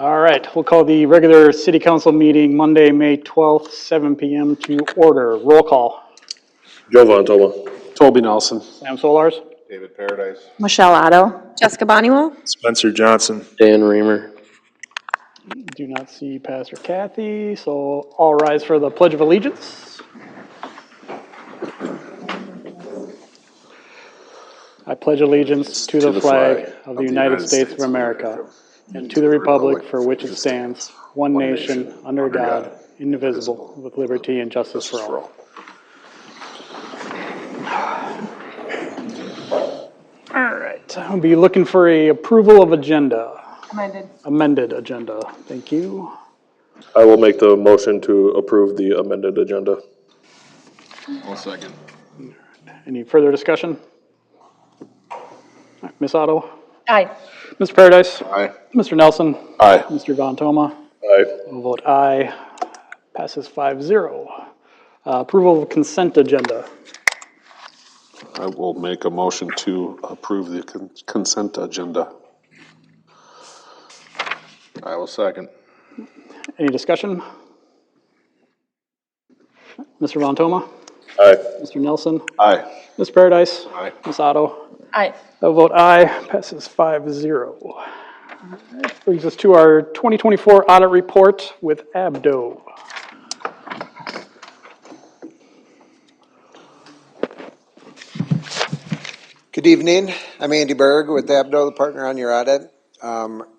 All right, we'll call the regular city council meeting Monday, May 12th, 7 p.m. to order. Roll call. Joe Vantoma. Toby Nelson. Sam Solars. David Paradise. Michelle Otto. Jessica Bonniwell. Spencer Johnson. Dan Reamer. Do not see Pastor Kathy, so all rise for the Pledge of Allegiance. I pledge allegiance to the flag of the United States of America and to the republic for which it stands, one nation, under God, indivisible, with liberty and justice for all. All right, I'll be looking for a approval of agenda. Amended agenda, thank you. I will make the motion to approve the amended agenda. I'll second. Any further discussion? All right, Ms. Otto? Aye. Mr. Paradise? Aye. Mr. Nelson? Aye. Mr. Vantoma? Aye. I'll vote aye. Passes 5-0. Approval of consent agenda. I will make a motion to approve the consent agenda. I will second. Any discussion? Mr. Vantoma? Aye. Mr. Nelson? Aye. Ms. Paradise? Aye. Ms. Otto? Aye. I'll vote aye. Passes 5-0. Brings us to our 2024 audit report with Abdo. Good evening. I'm Andy Berg with Abdo, the partner on your audit.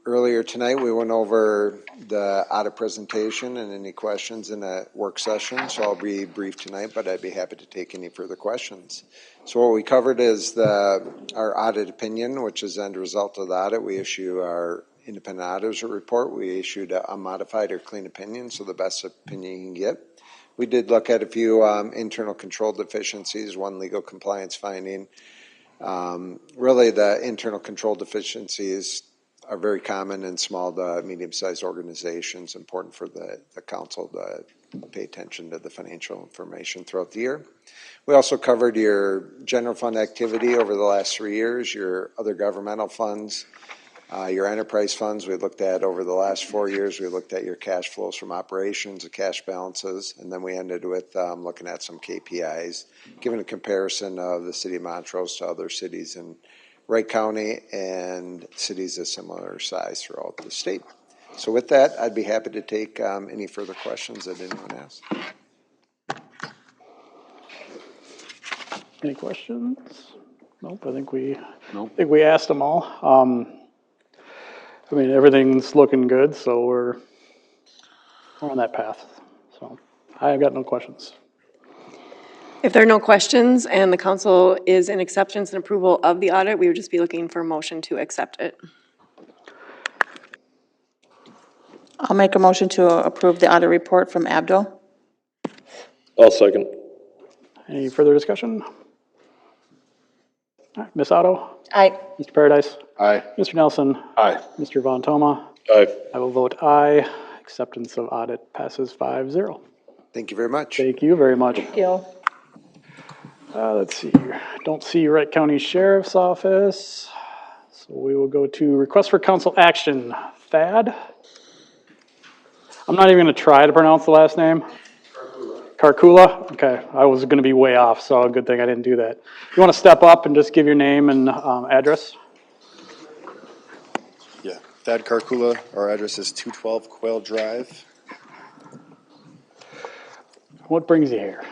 Earlier tonight, we went over the audit presentation and any questions in a work session, so I'll be brief tonight, but I'd be happy to take any further questions. So what we covered is our audit opinion, which is the end result of the audit. We issue our independent auditor's report. We issued a modified or clean opinion, so the best opinion you can get. We did look at a few internal control deficiencies, one legal compliance finding. Really, the internal control deficiencies are very common in small to medium-sized organizations. Important for the council to pay attention to the financial information throughout the year. We also covered your general fund activity over the last 3 years, your other governmental funds, your enterprise funds. We looked at over the last 4 years. We looked at your cash flows from operations, the cash balances, and then we ended with looking at some KPIs, giving a comparison of the city of Montrose to other cities in Wright County and cities of similar size throughout the state. So with that, I'd be happy to take any further questions that anyone has. Any questions? Nope, I think we asked them all. I mean, everything's looking good, so we're on that path. So I got no questions. If there are no questions and the council is in acceptance and approval of the audit, we would just be looking for a motion to accept it. I'll make a motion to approve the audit report from Abdo. I'll second. Any further discussion? All right, Ms. Otto? Aye. Mr. Paradise? Aye. Mr. Nelson? Aye. Mr. Vantoma? Aye. I will vote aye. Acceptance of audit passes 5-0. Thank you very much. Thank you very much. Thank you. Let's see here. Don't see Wright County Sheriff's Office. So we will go to request for council action. Thad? I'm not even going to try to pronounce the last name. Karkula? Okay, I was going to be way off, so good thing I didn't do that. You want to step up and just give your name and address? Yeah, Thad Karkula. Our address is 212 Quail Drive. What brings you here?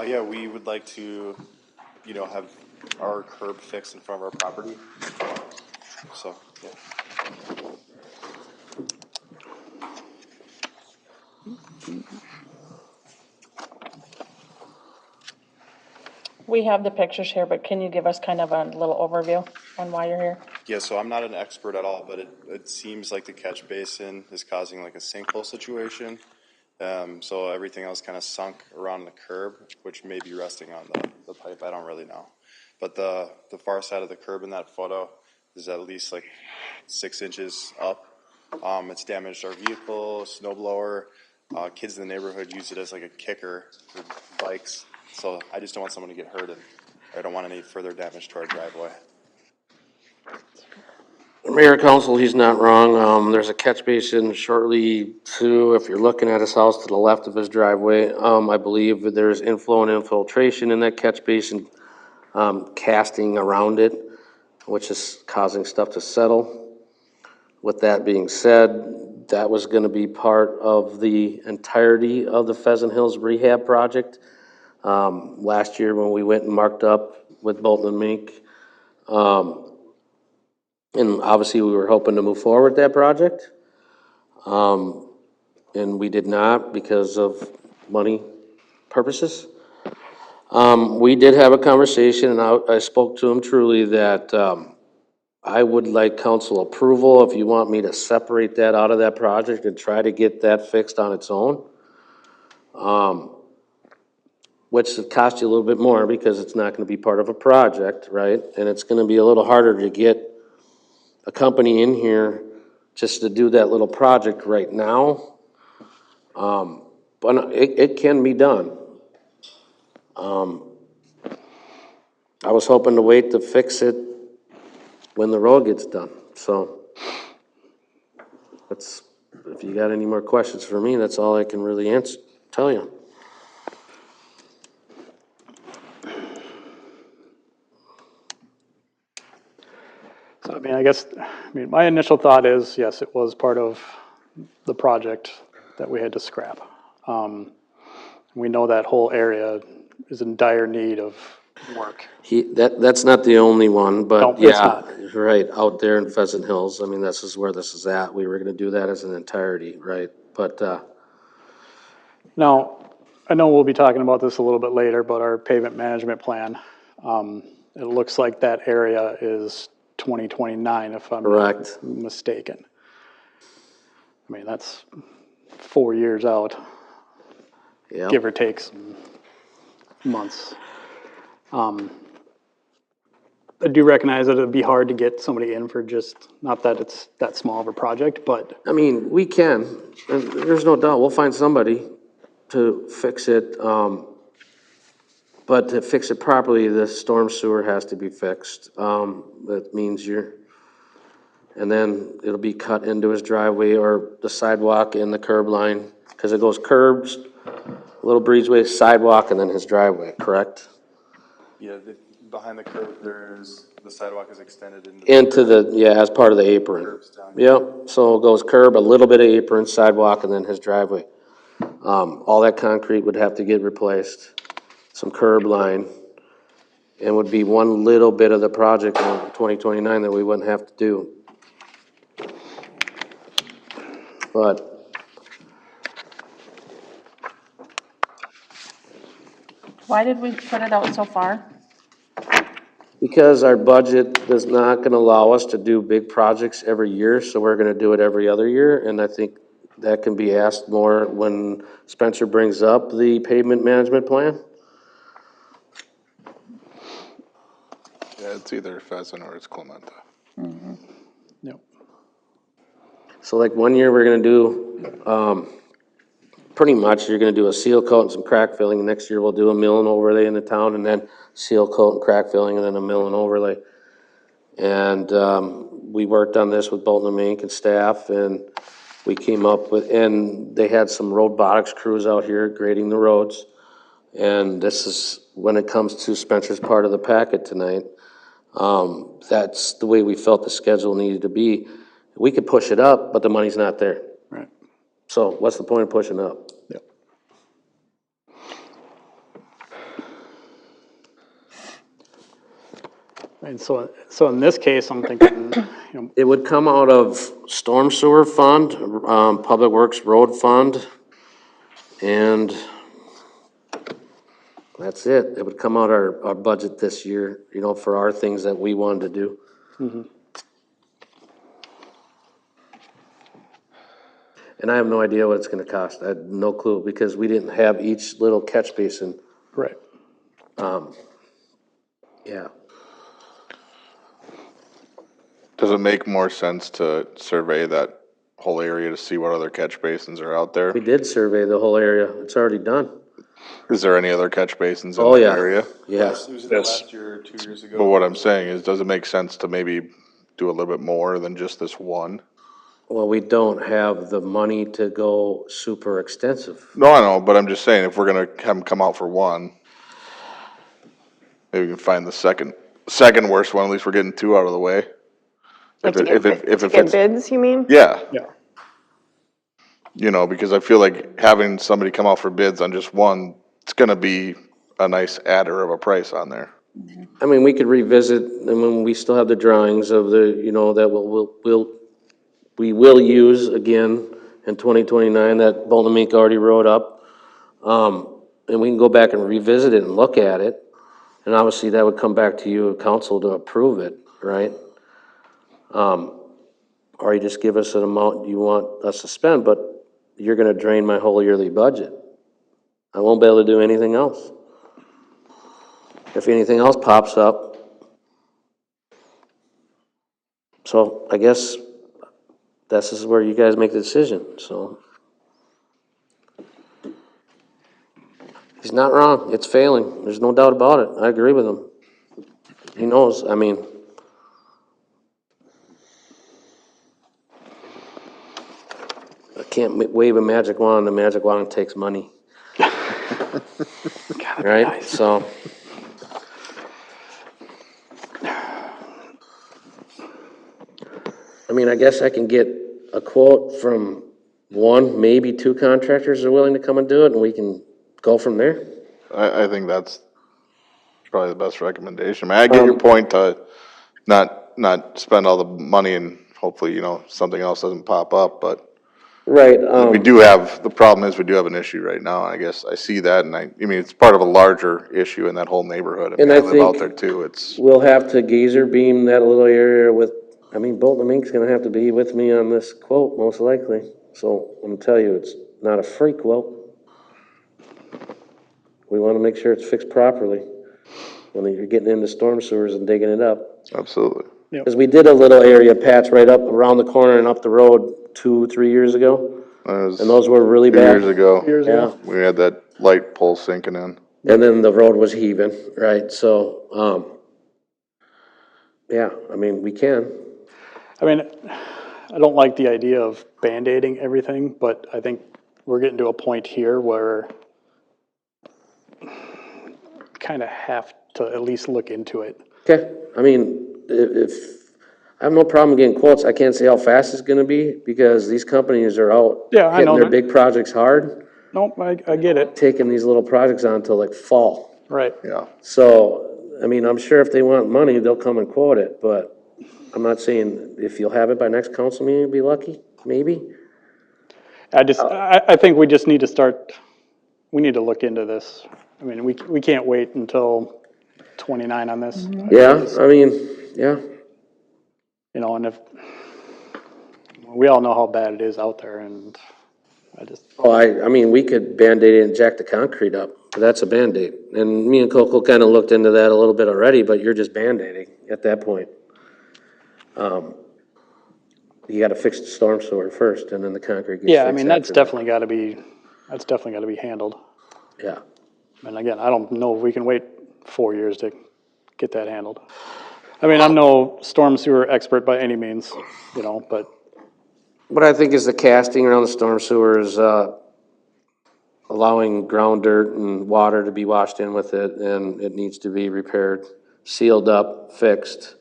Yeah, we would like to, have our curb fixed in front of our property. So, yeah. We have the pictures here, but can you give us kind of a little overview on why you're here? Yeah, so I'm not an expert at all, but it seems like the catch basin is causing like a sinkhole situation. So everything else kind of sunk around the curb, which may be resting on the pipe. I don't really know. But the far side of the curb in that photo is at least like 6 inches up. It's damaged our vehicle, snow blower. Kids in the neighborhood use it as like a kicker for bikes. So I just don't want someone to get hurt, and I don't want any further damage to our driveway. Mayor Council, he's not wrong. There's a catch basin shortly to, if you're looking at his house to the left of his driveway. I believe that there's inflow and infiltration in that catch basin, casting around it, which is causing stuff to settle. With that being said, that was gonna be part of the entirety of the Pheasant Hills rehab project. Last year when we went and marked up with Bolton and Mink, and obviously, we were hoping to move forward with that project. And we did not because of money purposes. We did have a conversation, and I spoke to him truly that I would like council approval if you want me to separate that out of that project and try to get that fixed on its own. Which would cost you a little bit more because it's not gonna be part of a project, right? And it's gonna be a little harder to get a company in here just to do that little project right now. But it can be done. I was hoping to wait to fix it when the road gets done, so. That's, if you got any more questions for me, that's all I can really tell you. So, I mean, my initial thought is, yes, it was part of the project that we had to scrap. We know that whole area is in dire need of work. That's not the only one, No, but it's yeah, not. right, out there in Pheasant Hills, I mean, this is where this is at. We were gonna do that as an entirety, right? But, Now, I know we'll be talking about this a little bit later, but our pavement management plan, it looks like that area is 2029, if I'm not correct, mistaken. I mean, that's 4 years out, yeah. give or take some months. I do recognize that it'd be hard to get somebody in for just, not that it's that small of a project, but I mean, we can, and there's no doubt, we'll find somebody to fix it. But to fix it properly, the storm sewer has to be fixed. That means and then it'll be cut into his driveway or the sidewalk and the curb line, because it goes curbs, little breezeway, sidewalk, and then his driveway, correct? Yeah, behind the curb, the sidewalk is extended Into as part of the apron. curbs down. Yep, so it goes curb, a little bit of apron, sidewalk, and then his driveway. All that concrete would have to get replaced, some curb line, and would be one little bit of the project in 2029 that we wouldn't have to do. But Why did we put it out so far? because our budget is not gonna allow us to do big projects every year, so we're gonna do it every other year, and I think that can be asked more when Spencer brings up the pavement management plan. Yeah, it's either Pheasant or it's Clementa. Yep. So like 1 year, we're gonna do, pretty much, you're gonna do a seal coat and some crack filling. Next year, we'll do a mill and overlay in the town, and then seal coat and crack filling, and then a mill and overlay. And, we worked on this with Bolton and Mink and staff, and we came up with, and they had some robotics crews out here grading the roads. And this is, when it comes to Spencer's part of the packet tonight, that's the way we felt the schedule needed to be. We could push it up, but the money's not there. Right. So what's the point of pushing up? Yep. And so in this case, I'm thinking, It would come out of storm sewer fund, Public Works Road Fund, and that's it. It would come out our budget this year, for our things that we wanted to do. And I have no idea what it's gonna cost. I had no clue, because we didn't have each little catch basin. right. Yeah. Does it make more sense to survey that whole area to see what other catch basins are out there? We did survey the whole area. It's already done. Is there any other catch basins in Oh, the yeah. area? Yeah. It was either last year or 2 years ago. But what I'm saying is, does it make sense to maybe do a little bit more than just this one. Well, we don't have the money to go super extensive. No, I know, but I'm just saying, if we're gonna have them come out for one, maybe we can find the second worst one, at least we're getting two out of the way. Like If to it- get, if it- if to it get fits- bids, you mean? Yeah, Yeah. you know, because I feel like having somebody come out for bids on just one, it's gonna be a nice adder of a price on there. I mean, we could revisit, I mean, we still have the drawings of the, you know, that we will use again in 2029 that Bolton Mink already wrote up. And we can go back and revisit it and look at it. And obviously that would come back to you, council, to approve it, right? Or you just give us an amount you want us to spend, but you're gonna drain my whole yearly budget. I won't be able to do anything else. If anything else pops up. So I guess this is where you guys make the decision, so. He's not wrong, it's failing, there's no doubt about it, I agree with him. He knows, I mean. I can't wave a magic wand, the magic wand takes money. Right, so. I mean, I guess I can get a quote from one, maybe two contractors are willing to come and do it, and we can go from there. I think that's probably the best recommendation. I mean, I get your point to not spend all the money and hopefully, you know, something else doesn't pop up, but Right, we do have, the problem is we do have an issue right now. I guess I see that, and I mean, it's part of a larger issue in that whole neighborhood. I mean, And I I live out think- there too. It's, we'll have to geyser beam that little area with, I mean, Bolton and Mink's gonna have to be with me on this quote, most likely. So I'm gonna tell you, it's not a free quote. We wanna make sure it's fixed properly when you're getting into storm sewers and digging it up. absolutely. Because we did a little area patch right up around the corner and up the road 2-3 years ago, That was and those were really 2 bad. years ago. Years Yeah, ago. We had that light pole sinking in. and then the road was heaving, right, so, yeah, I mean, we can. I mean, I don't like the idea of Band-Aiding everything, but I think we're getting to a point here where kind of have to at least look into it. Okay, I mean, if, I have no problem getting quotes, I can't say how fast it's gonna be, because these companies are out Yeah, I know hitting their that. big projects hard, Nope, I get it, taking these little projects on till like fall. right. Yeah. So, I mean, I'm sure if they want money, they'll come and quote it, but I'm not saying if you'll have it by next council meeting, you'll be lucky, maybe. I think we just need to start, we need to look into this. I mean, we can't wait until 29 on this. Yeah, I mean, yeah, You know, and if, we all know how bad it is out there, and I just, oh, I mean, we could Band-Aid it and jack the concrete up, but that's a Band-Aid. And me and Coco kinda looked into that a little bit already, but you're just Band-Aiding at that point. You gotta fix the storm sewer first, and then the concrete gets fixed yeah, I mean, that's after that. definitely gotta be handled. Yeah, And again, I don't know if we can wait 4 years to get that handled. I mean, I'm no storm sewer expert by any means, you know, but what I think is the casting around the storm sewer is, allowing ground dirt and water to be washed in with it, and it needs to be repaired, sealed up, fixed.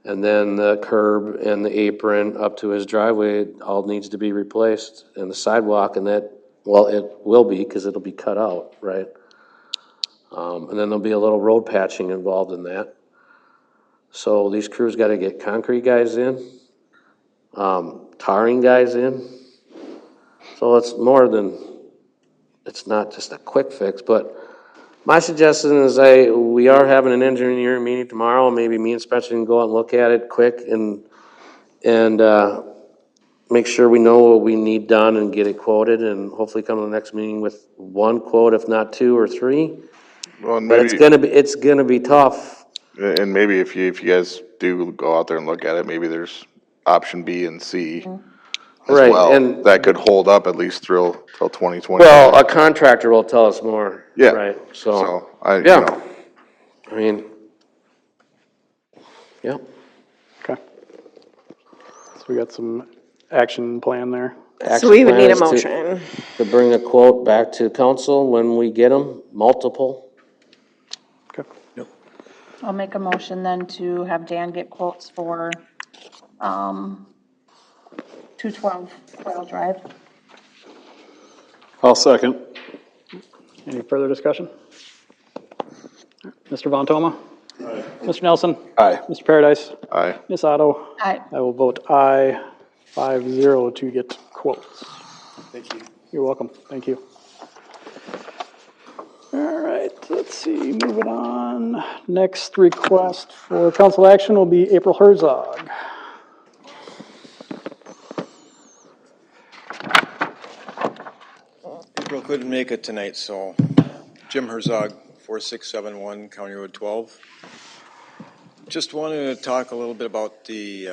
And then the curb and the apron up to his driveway all needs to be replaced, and the sidewalk and that, well, it will be, cause it'll be cut out, right? And then there'll be a little road patching involved in that. So these crews gotta get concrete guys in, tarring guys in. So it's more than, it's not just a quick fix, but my suggestion is we are having an engineering meeting tomorrow, maybe me and Spencer can go out and look at it quick and make sure we know what we need done and get it quoted, and hopefully come to the next meeting with one quote, if not 2 or 3. Well, and But it's gonna be tough. and maybe if you guys do go out there and look at it, maybe there's option B and C as Right, well. and- That could hold up at least till 2020. Well, a contractor will tell us more. Yeah. Right, So, you Yeah. know, I mean, yeah. okay. we got some action plan there. So we would need a Action plan is motion. to bring a quote back to council when we get them, multiple. Okay. I'll make a motion then to have Dan get quotes for, 212 Coil Drive. I'll second. Any further discussion? Mr. Von Toma? Aye. Mr. Nelson? Aye. Mr. Paradise? Aye. Ms. Otto? Aye. I will vote aye, 5-0 to get quotes. Thank you. You're welcome, thank you. All right, let's see, moving on. Next request for council action will be April Herzog. April couldn't make it tonight, so Jim Herzog, 4671 County Road 12. Just wanted to talk a little bit about the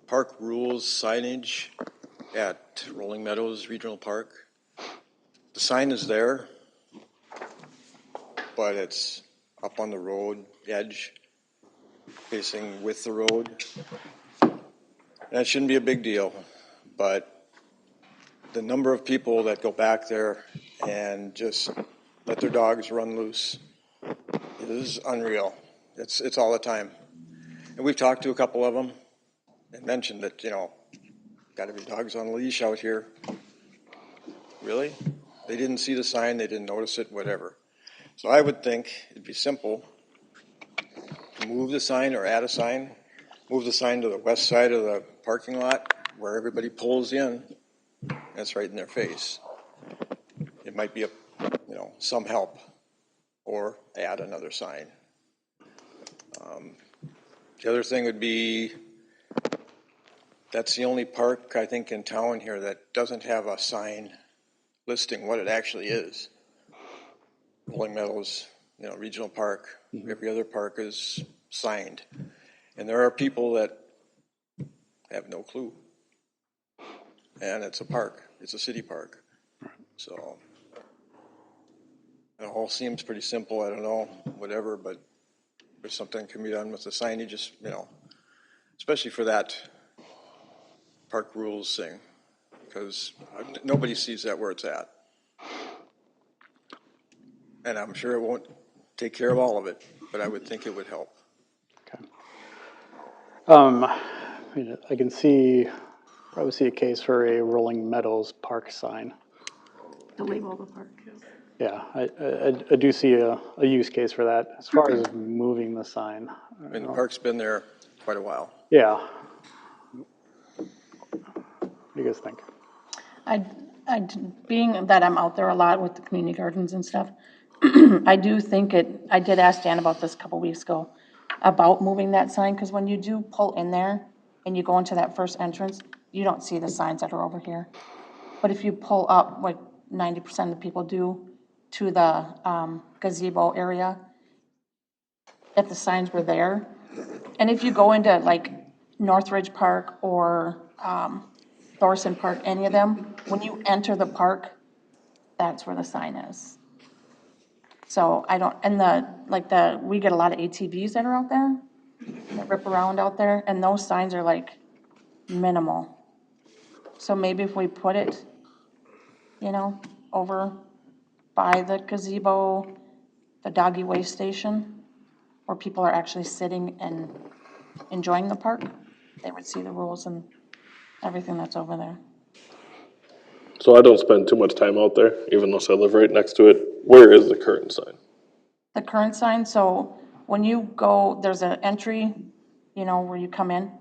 park rules signage at Rolling Meadows Regional Park. The sign is there, but it's up on the road edge, facing with the road. That shouldn't be a big deal, but the number of people that go back there and just let their dogs run loose is unreal. It's all the time. And we've talked to a couple of them and mentioned that, got to be dogs on a leash out here. Really? They didn't see the sign, they didn't notice it, whatever. So I would think it'd be simple. Move the sign or add a sign. Move the sign to the west side of the parking lot where everybody pulls in. That's right in their face. It might be some help, or add another sign. The other thing would be, that's the only park I think in town here that doesn't have a sign listing what it actually is. Rolling Meadows, Regional Park, every other park is signed. And there are people that have no clue. And it's a park. It's a city park. So it all seems pretty simple. I don't know, whatever, but if something can be done with the signage, just, especially for that park rules thing, because nobody sees that where it's at. And I'm sure it won't take care of all of it, but I would think it would help. I can probably see a case for a Rolling Meadows Park sign. To label the park. Yeah, I do see a use case for that. As far as moving the sign. I mean, the park's been there quite a while. Yeah. What do you guys think? Being that I'm out there a lot with the community gardens and stuff, I do think I did ask Dan about this a couple weeks ago, about moving that sign, because when you do pull in there and you go into that first entrance, you don't see the signs that are over here. But if you pull up, like 90% of the people do, to the gazebo area, if the signs were there, and if you go into like Northridge Park or Thorson Park, any of them, when you enter the park, that's where the sign is. So I don't, and we get a lot of ATVs that are out there, that rip around out there, and those signs are like minimal. So maybe if we put it, over by the gazebo, the doggy waste station, where people are actually sitting and enjoying the park, they would see the rules and everything that's over there. So I don't spend too much time out there, even though I live right next to it. Where is the current sign? The current sign, so when you go, there's an entry, where you come in,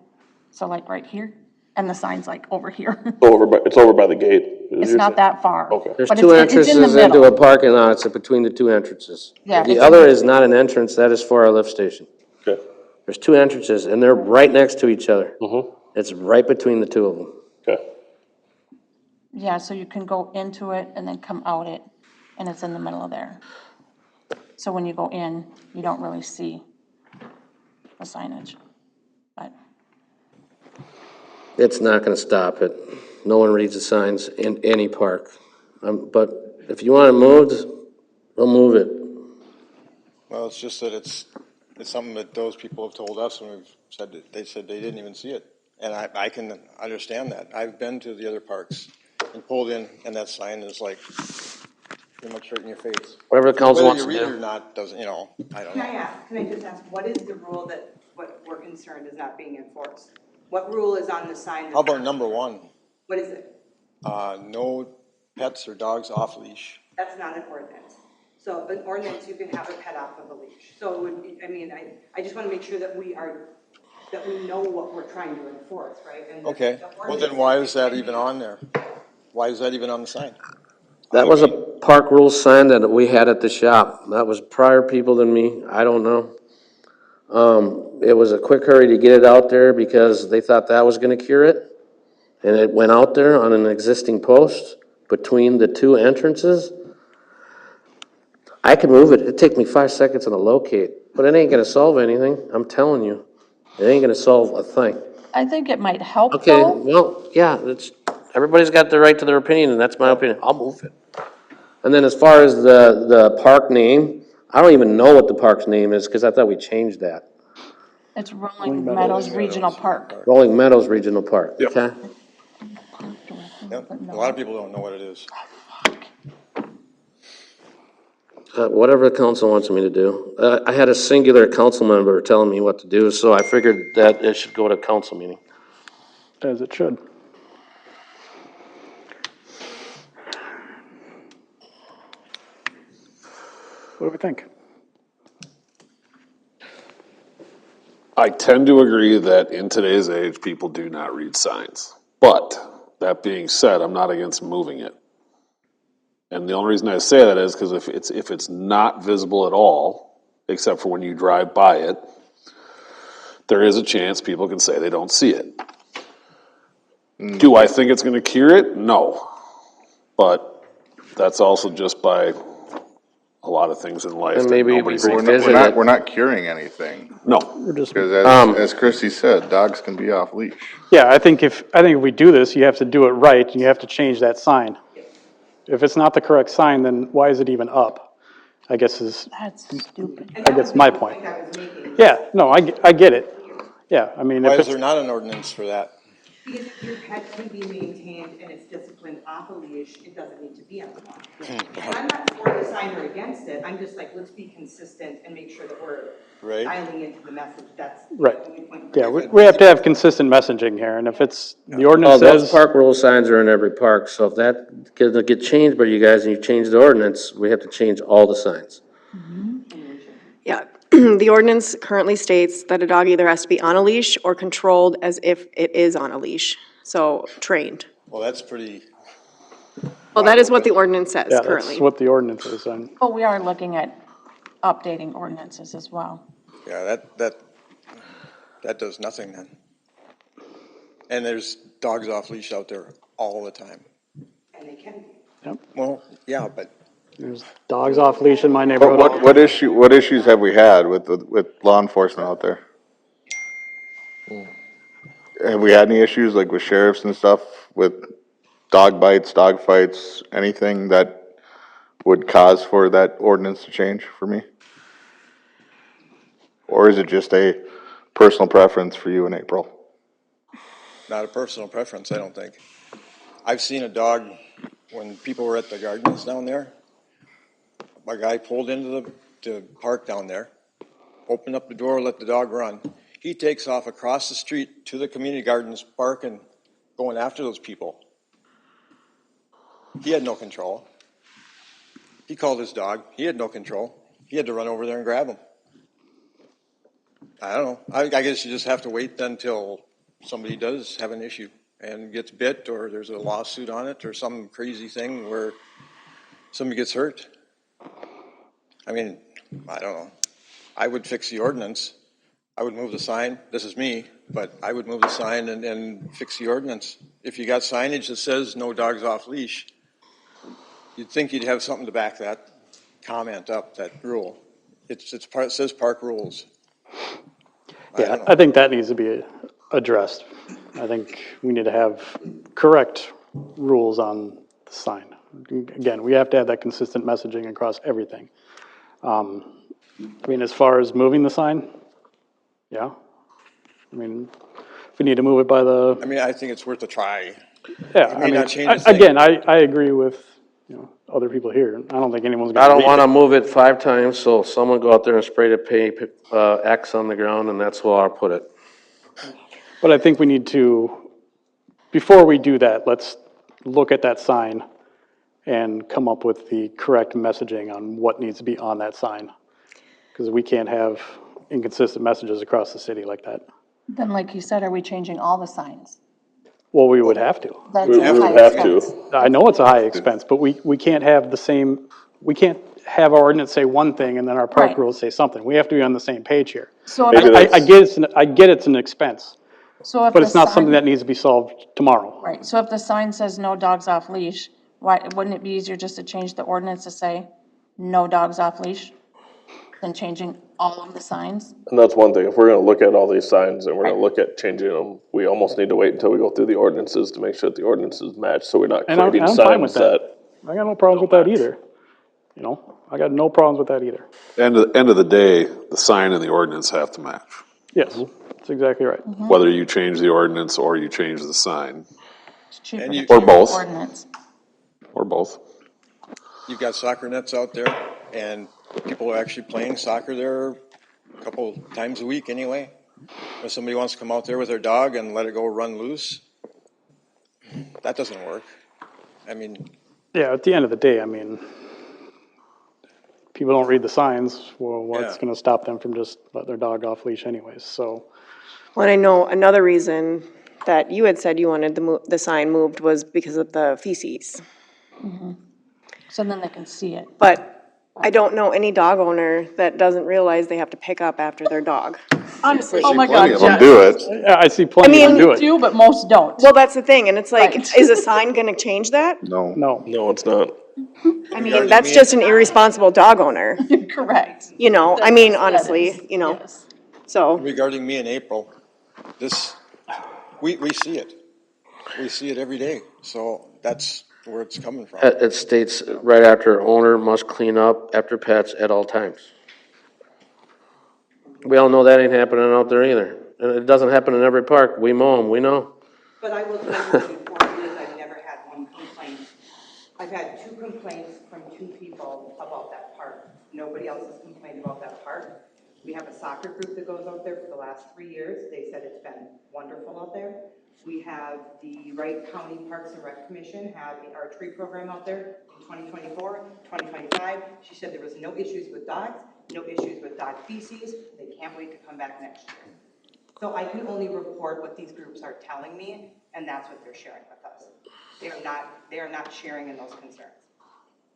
so like right here, and the sign's like over here. It's over by the gate. It's not that far. Okay. There's But two it's in the entrances into middle. a parking lot, it's between the two entrances. Yeah, The it's other in- is not an entrance, that is for our lift station. Okay. There's two entrances, and they're right next to each other. It's right between the two of them. Okay. Yeah, so you can go into it and then come out it, and it's in the middle of there. So when you go in, you don't really see the signage, but. It's not gonna stop it. No one reads the signs in any park. But if you want it moved, we'll move it. Well, it's just that it's something that those people have told us, and they said they didn't even see it. And I can understand that. I've been to the other parks and pulled in, and that sign is like pretty much right in your face. Whatever the council wants to Whether you read it or do. not doesn't, I don't Can I know. ask, can I just ask, what is the rule that, what we're concerned is not being enforced? What rule is on the sign? How about number 1? What is it? No pets or dogs off leash. That's not an ordinance. So an ordinance, you can have a pet off of a leash. So it would be, I mean, I just want to make sure that we know what we're trying to enforce, right? And the- Okay, the well then ordinance why says is that it even can on there? Why is that even on the sign? That was a park rules sign that we had at the shop. That was prior people than me. I don't know. It was a quick hurry to get it out there because they thought that was gonna cure it. And it went out there on an existing post between the two entrances. I could move it. It'd take me 5 seconds to locate, but it ain't gonna solve anything. I'm telling you. It ain't gonna solve a thing. I think it might help Okay, though. well, yeah, everybody's got the right to their opinion, and that's my opinion. I'll move it. And then as far as the park name, I don't even know what the park's name is, because I thought we changed that. It's Rolling Meadows Regional Park. Rolling Meadows Regional Park, Yep. okay? Yep, a lot of people don't know what it is. Whatever the council wants me to do. I had a singular council member telling me what to do, so I figured that it should go to council meeting. As it should. What do we think? I tend to agree that in today's age, people do not read signs. But that being said, I'm not against moving it. And the only reason I say that is because if it's not visible at all, except for when you drive by it, there is a chance people can say they don't see it. Do I think it's going to cure it? No. But that's also just by a lot of things in life. And that maybe we nobody seems to revisit do. it. We're not curing anything. No. We're just, Because as Christie said, dogs can be off leash. yeah, I think if we do this, you have to do it right, and you have to change that sign. If it's not the correct sign, then why is it even up? I guess is, That's stupid. And that guess was my the point. I was making. yeah, no, I get it. Yeah, I mean, Why if is there it's, not an ordinance for that? Because if your pet can be maintained and it's disciplined off a leash, it doesn't need to be on one. And I'm not for the sign or against it, I'm just like, let's be consistent and make sure that we're Right. dialing into the message, that's Right. the only point. yeah, we have to have consistent messaging here, and if it's, the ordinance Those says, park rule signs are in every park, so if that could get changed by you guys and you change the ordinance, we have to change all the signs. Yeah, the ordinance currently states that a dog either has to be on a leash or controlled as if it is on a leash, so trained. Well, that's pretty, Well, that is what the ordinance says yeah, that's currently. what the ordinance is, and But we are looking at updating ordinances as well. yeah, that does nothing then. And there's dogs off leash out there all the time. And they can be. Well, yeah, but there's dogs off leash in my neighborhood. all the What issues have we had with law enforcement out there? Have we had any issues like with sheriffs and stuff with dog bites, dog fights, anything that would cause for that ordinance to change for me? Or is it just a personal preference for you in April? not a personal preference, I don't think. I've seen a dog, when people were at the gardens down there, my guy pulled into the park down there, opened up the door, let the dog run. He takes off across the street to the community gardens, barking, going after those people. He had no control. He called his dog. He had no control. He had to run over there and grab him. I don't know. I guess you just have to wait then till somebody does have an issue and gets bit, or there's a lawsuit on it, or some crazy thing where somebody gets hurt. I mean, I don't know. I would fix the ordinance. I would move the sign. This is me, but I would move the sign and fix the ordinance. If you got signage that says no dogs off leash, you'd think you'd have something to back that comment up, that rule. It says park rules. Yeah, I think that needs to be addressed. I think we need to have correct rules on the sign. Again, we have to have that consistent messaging across everything. I mean, as far as moving the sign, yeah. I mean, If we need to move it by the, I mean, I think it's worth a try. yeah, It I may mean, not change a thing. again, I agree with, other people here. I don't think anyone's I gonna don't leave wanna it. move it 5 times, so someone go out there and spray the X on the ground, and that's where I'll put it. But I think we need to, before we do that, let's look at that sign and come up with the correct messaging on what needs to be on that sign. Because we can't have inconsistent messages across the city like that. Then like you said, are we changing all the signs? Well, we would have to. That's We a would high have expense. to. I know it's a high expense, but we can't have the same, we can't have our ordinance say one thing and then our park Right. rules say something. We have to be on the same page here. So Maybe if, that's- I get it's an expense, so if but the it's not something that sign, needs to be solved tomorrow. right, so if the sign says no dogs off leash, why, wouldn't it be easier just to change the ordinance to say no dogs off leash than changing all of the signs? And that's one thing, if we're gonna look at all these signs and we're gonna look at changing them, we almost need to wait until we go through the ordinances to make sure that the ordinances match, so we're not And I'm creating fine with signs that. I got no problems with that either. I got no problems with that either. End of the day, the sign and the ordinance have to match. Yes, that's exactly right. Whether you change the ordinance or you change the sign, It's cheaper And to you- Or change the both. ordinance. or both. You've got soccer nets out there, and people are actually playing soccer there a couple times a week anyway. If somebody wants to come out there with their dog and let it go run loose, that doesn't work. I mean, Yeah, at the end of the day, I mean, people don't read the signs, well, what's Yeah. gonna stop them from just letting their dog off leash anyways, so. Well, I know another reason that you had said you wanted the sign moved was because of the feces. So then they can see it. But I don't know any dog owner that doesn't realize they have to pick up after their dog. Honestly. Oh my Plenty God, of them yes. do it. Yeah, I see plenty of them do it. Do, but most don't. Well, that's the thing, and it's like, Right. is a sign gonna change that? No. No, No, it's not. I mean, that's just an irresponsible dog owner, Correct. I mean, That honestly, is, know, yes. so. regarding me in April, we see it. We see it every day, so that's where it's coming from. It states right after, owner must clean up after pets at all times. We all know that ain't happening out there either. And it doesn't happen in every park. We mow them, we know. But I will tell you, in 4 years, I've never had one complaint. I've had 2 complaints from 2 people about that park. Nobody else has complained about that park. We have a soccer group that goes out there for the last 3 years. They said it's been wonderful out there. We have the Wright County Parks and Rec Commission have the archery program out there in 2024, 2025. She said there was no issues with dogs, no issues with dog feces. They can't wait to come back next year. So I can only report what these groups are telling me, and that's what they're sharing with us. They are not sharing in those concerns.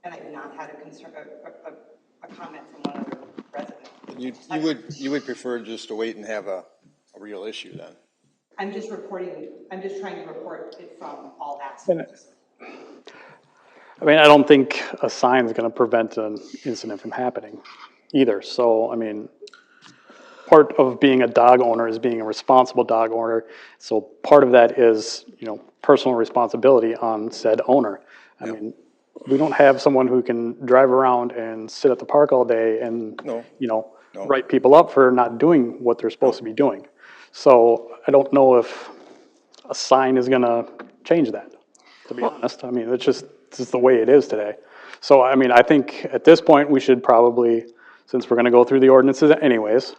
And I've not had a comment from one other resident. You would prefer just to wait and have a real issue then? I'm just trying to report it from all aspects. I mean, I don't think a sign's gonna prevent an incident from happening either, so, I mean, part of being a dog owner is being a responsible dog owner, so part of that is, personal responsibility on said owner. I mean, we don't have someone who can drive around and sit at the park all day and, No. write people up for not doing what they're supposed to be doing. So I don't know if a sign is gonna change that, to be honest. I mean, it's just the way it is today. So, I mean, I think at this point, we should probably, since we're gonna go through the ordinances anyways,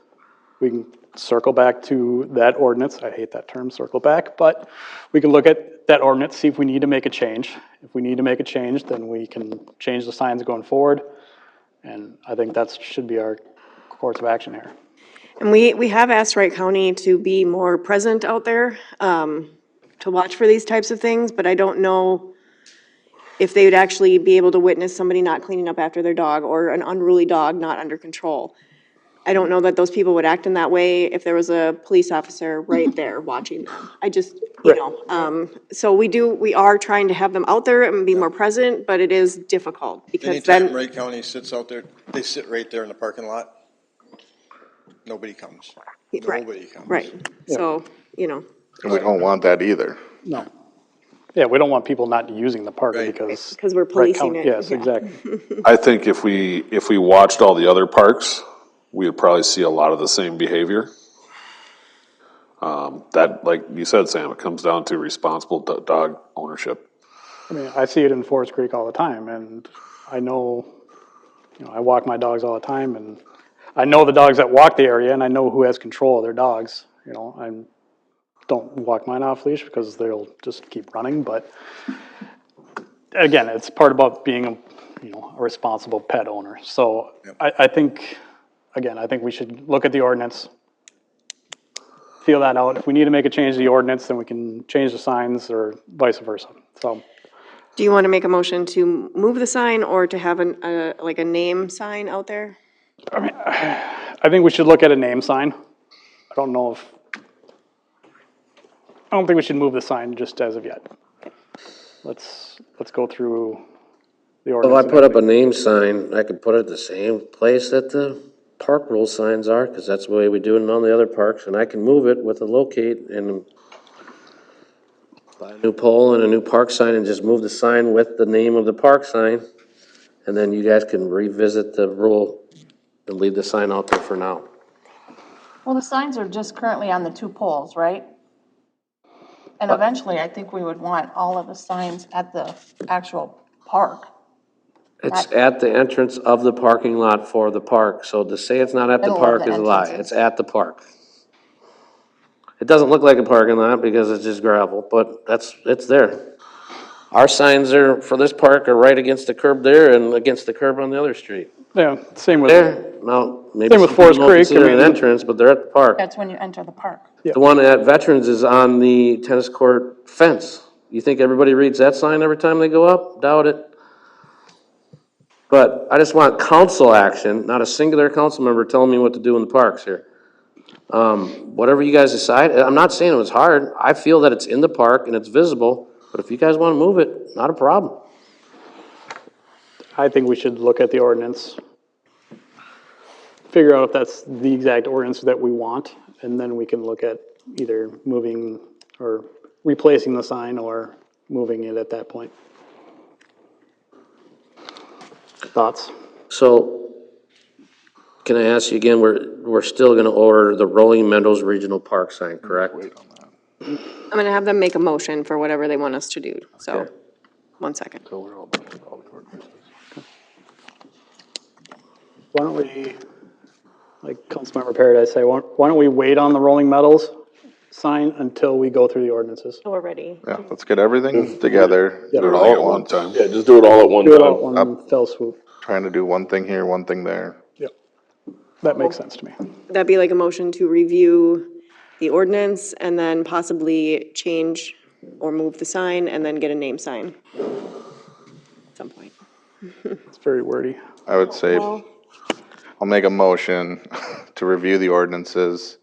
we can circle back to that ordinance. I hate that term, circle back, but we can look at that ordinance, see if we need to make a change. If we need to make a change, then we can change the signs going forward. And I think that should be our course of action here. And we have asked Wright County to be more present out there, to watch for these types of things, but I don't know if they would actually be able to witness somebody not cleaning up after their dog or an unruly dog not under control. I don't know that those people would act in that way if there was a police officer right there watching them. I just, so we are trying to have them out there and be more present, but it is difficult because Anytime then, Wright County sits out there, they sit right there in the parking lot. Nobody comes. right, Nobody comes. right. So, And we don't want that either. No. Yeah, we don't want people not using the park Right. because. 'Cause we're Wright policing County- it, Yes, yeah. exactly. I think if we watched all the other parks, we would probably see a lot of the same behavior. That, like you said, Sam, it comes down to responsible dog ownership. I mean, I see it in Forest Creek all the time, and I know, I walk my dogs all the time, and I know the dogs that walk the area, and I know who has control of their dogs. I don't walk mine off leash because they'll just keep running, but again, it's part about being a responsible pet owner. So I think, again, I think we should look at the ordinance, feel that out. If we need to make a change to the ordinance, then we can change the signs or vice versa. So Do you want to make a motion to move the sign or to have like a name sign out there? I think we should look at a name sign. I don't think we should move the sign just as of yet. Let's go through the If ordinance. I put up a name sign, I could put it the same place that the park rule signs are, because that's the way we do it in all the other parks, and I can move it with a locate and buy a new pole and a new park sign and just move the sign with the name of the park sign. And then you guys can revisit the rule and leave the sign out there for now. Well, the signs are just currently on the 2 poles, right? And eventually, I think we would want all of the signs at the actual park. It's at the entrance of the parking lot for the park, so to say it's not at the Middle of park the is a lie. entrances. It's at the park. It doesn't look like a parking lot because it's just gravel, but it's there. Our signs are, for this park, are right against the curb there and against the curb on the other street. Yeah, same with, There, now, maybe Same with some Forest people don't Creek, consider it I an mean- entrance, but they're at the park. That's when you enter the park. The one at Veterans is on the tennis court fence. You think everybody reads that sign every time they go up? Doubt it. But I just want council action, not a singular council member telling me what to do in the parks here. Whatever you guys decide, I'm not saying it was hard. I feel that it's in the park and it's visible, but if you guys want to move it, not a problem. I think we should look at the ordinance, figure out if that's the exact ordinance that we want, and then we can look at either moving or replacing the sign or moving it at that point. Thoughts? So, can I ask you again, we're still gonna order the Rolling Meadows Regional Park sign, correct? I'm going to have them make a motion for whatever they want us to do, so, Okay. 1 second. Why don't we, like Councilmember Paradise say, why don't we wait on the Rolling Meadows sign until we go through the ordinances? So we're ready. Yeah, let's get everything together, do it Everything all at at one once. time. Yeah, just do it all at one Do it all time. at one fell swoop. Trying to do one thing here, one thing there. Yep. That makes sense to me. That'd be like a motion to review the ordinance and then possibly change or move the sign and then get a name sign at some point. It's very wordy. I would say, I'll make a motion to review the ordinances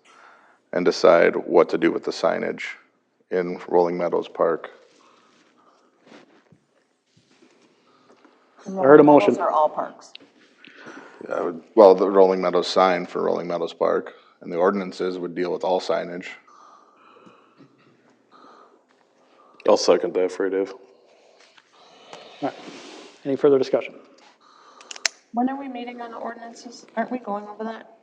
and decide what to do with the signage in Rolling Meadows Park. I heard a motion. Those are all parks. Well, the Rolling Meadows sign for Rolling Meadows Park, and the ordinances would deal with all signage. I'll second that for you, Dave. All right. Any further discussion? When are we meeting on the ordinances? Aren't we going over that?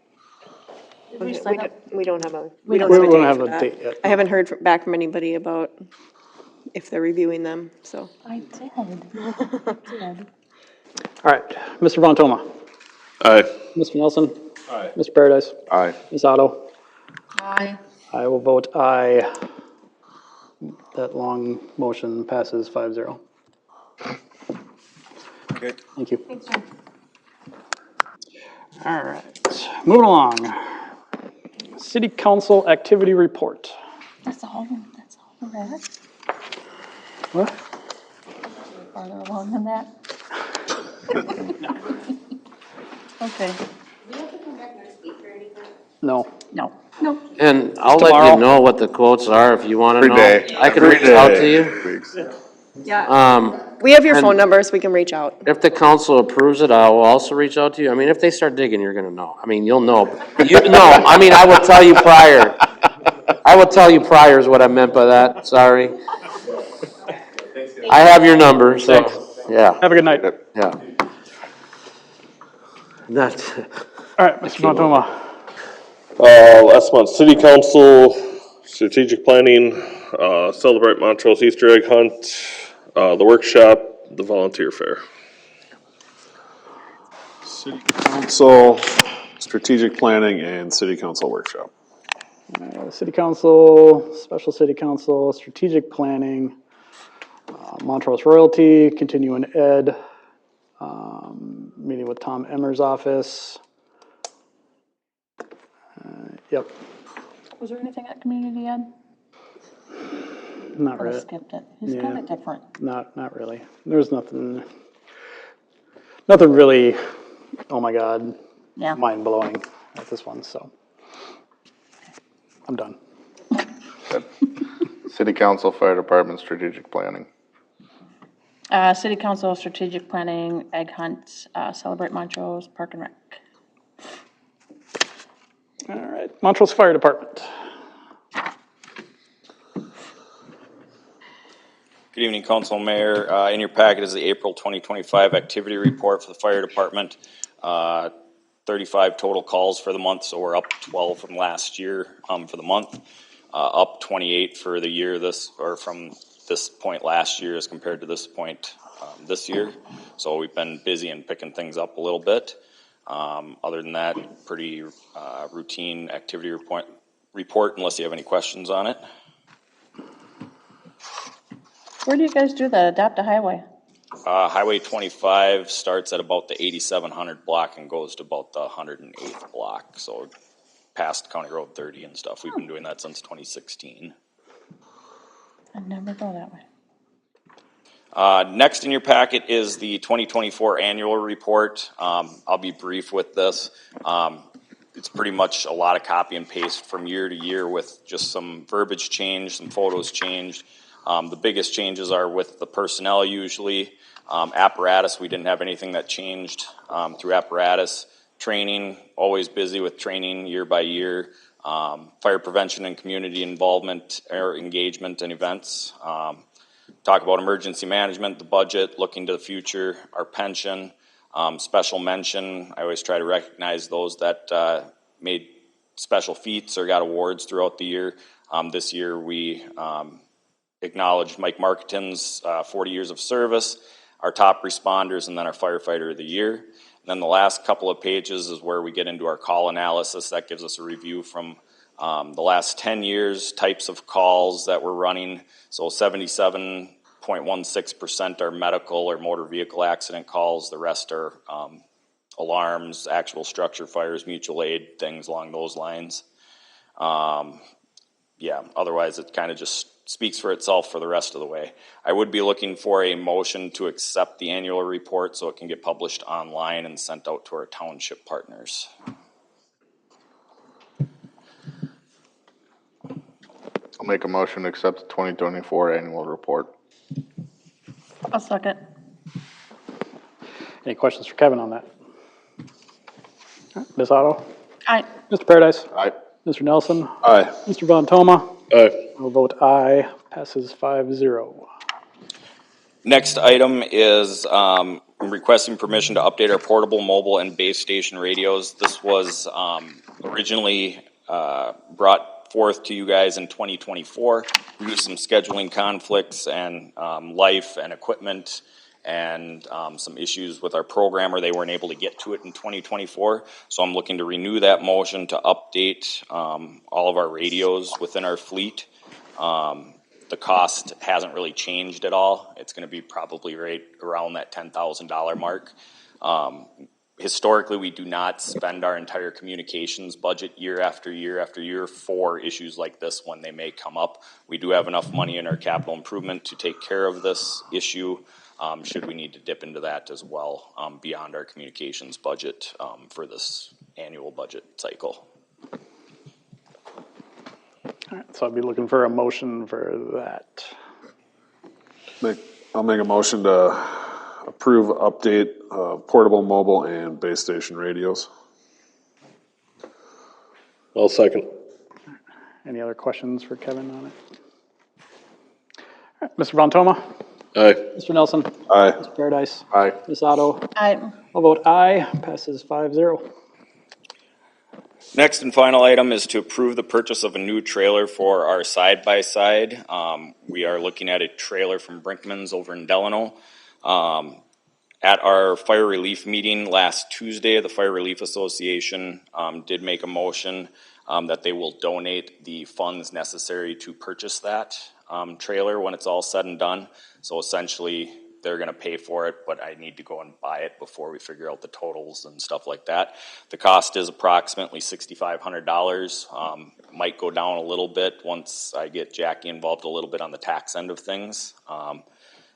Did we We set up? don't have a, We don't We have a don't date have for a that. date yet. I haven't heard back from anybody about if they're reviewing them, so. I did. Did. All right, Mr. Von Toma, Aye. Mr. Nelson. Aye. Mr. Paradise, Aye. Ms. Otto. Aye. I will vote aye. That long motion passes 5-0. Okay. Thank you. All right, moving along. City Council Activity Report. That's all for that? What? Farther along than that? Okay, No. no. And I'll let Tomorrow. you know what the quotes are if you want to Every know. day. I can Every reach out day. to you. Weeks. Yeah, we have your and- phone number, so we can reach out. If the council approves it, I will also reach out to you. I mean, if they start digging, you're gonna know. I mean, you'll know. You know, I mean, I will tell you prior. I will tell you prior is what I meant by that, sorry. I have your number, so, yeah, Have a good night. yeah. Not, All right, Mr. Von Toma. Last month, city council Strategic planning, celebrate Montrose Easter egg hunt, the workshop, the volunteer fair. City council, strategic planning, and city council workshop. City council, special city council, strategic planning, Montrose Royalty, continuing ed, meeting with Tom Emmer's office. Yep, Was there anything at community ed? not Could have really. skipped it. It's Yeah. kind of different. Not really. There's nothing really, oh my God, Yeah. mind blowing at this one, so. I'm done. City council, fire department, strategic planning. City council, strategic planning, egg hunt, celebrate Montrose, park and rec. All right, Montrose Fire Department. Good evening, Council and Mayor. In your packet is the April 2025 activity report for the fire department. 35 total calls for the month, so we're up 12 from last year for the month. Up 28 for the year from this point last year as compared to this point this year. So we've been busy and picking things up a little bit. Other than that, pretty routine activity report unless you have any questions on it. Where do you guys do the adopt a highway? Highway 25 starts at about the 8700 block and goes to about the 108th block. So past County Road 30 and stuff. We've been doing that since 2016. I never go that way. Next in your packet is the 2024 annual report. I'll be brief with this. It's pretty much a lot of copy and paste from year to year with just some verbiage change, some photos changed. The biggest changes are with the personnel usually. Apparatus, we didn't have anything that changed through apparatus. Training, always busy with training year by year. Fire prevention and community involvement or engagement and events. Talk about emergency management, the budget, looking to the future, our pension. Special mention, I always try to recognize those that made special feats or got awards throughout the year. This year we acknowledged Mike Marketing's 40 years of service, our top responders, and then our firefighter of the year. And then the last couple of pages is where we get into our call analysis. That gives us a review from the last 10 years, types of calls that we're running. So 77.16% are medical or motor vehicle accident calls. The rest are alarms, actual structure fires, mutual aid, things along those lines. Otherwise it kind of just speaks for itself for the rest of the way. I would be looking for a motion to accept the annual report so it can get published online and sent out to our township partners. I'll make a motion to accept the 2024 annual report. I'll second. Any questions for Kevin on that? All right, Ms. Otto? Aye. Mr. Paradise? Aye. Mr. Nelson? Aye. Mr. Von Toma? Aye. I'll vote aye, passes 5-0. Next item is requesting permission to update our portable, mobile, and base station radios. This was originally brought forth to you guys in 2024 due to some scheduling conflicts and life and equipment and some issues with our programmer. They weren't able to get to it in 2024. So I'm looking to renew that motion to update all of our radios within our fleet. The cost hasn't really changed at all. It's going to be probably right around that $10,000 mark. Historically, we do not spend our entire communications budget year after year after year for issues like this when they may come up. We do have enough money in our capital improvement to take care of this issue, should we need to dip into that as well, beyond our communications budget for this annual budget cycle. All right, so I'd be looking for a motion for that. I'll make a motion to approve update portable, mobile, and base station radios. I'll second. Any other questions for Kevin on it? All right, Mr. Von Toma? Aye. Mr. Nelson? Aye. Mr. Paradise? Aye. Ms. Otto? Aye. I'll vote aye, passes 5-0. Next and final item is to approve the purchase of a new trailer for our side-by-side. We are looking at a trailer from Brinkman's over in Delano. At our fire relief meeting last Tuesday, the Fire Relief Association did make a motion that they will donate the funds necessary to purchase that trailer when it's all said and done. So essentially, they're gonna pay for it, but I need to go and buy it before we figure out the totals and stuff like that. The cost is approximately $6,500. Might go down a little bit once I get Jackie involved a little bit on the tax end of things.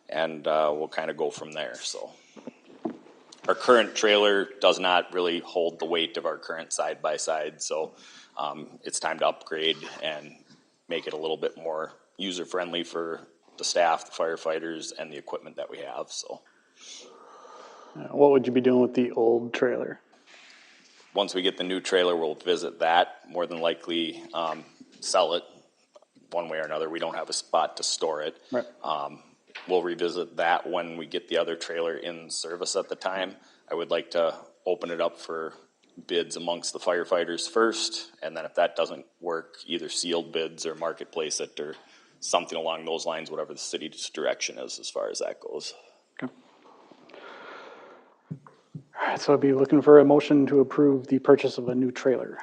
And we'll kind of go from there, so. Our current trailer does not really hold the weight of our current side-by-side, so it's time to upgrade and make it a little bit more user-friendly for the staff, the firefighters, and the equipment that we have, so. What would you be doing with the old trailer? Once we get the new trailer, we'll visit that, more than likely sell it one way or another. We don't have a spot to store it. Right. We'll revisit that when we get the other trailer in service at the time. I would like to open it up for bids amongst the firefighters first, and then if that doesn't work, either sealed bids or marketplace it or something along those lines, whatever the city's direction is as far as that goes. Okay. All right, so I'd be looking for a motion to approve the purchase of a new trailer.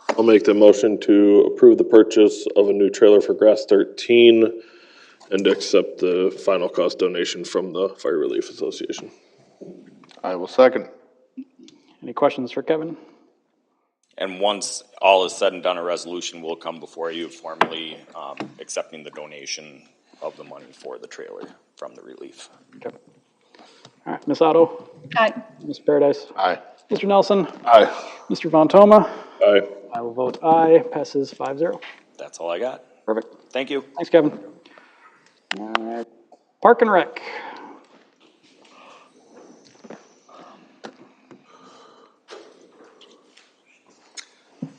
I'll make the motion to approve the purchase of a new trailer for Grass 13 and accept the final cost donation from the Fire Relief Association. I will second. Any questions for Kevin? And once all is said and done, a resolution will come before you formally accepting the donation of the money for the trailer from the relief. Okay. All right, Ms. Otto? Aye. Mr. Paradise? Aye. Mr. Nelson? Aye. Mr. Von Toma? Aye. I will vote aye, passes 5-0. That's all I got. Perfect. Thank you. Thanks, Kevin. Park and Rec.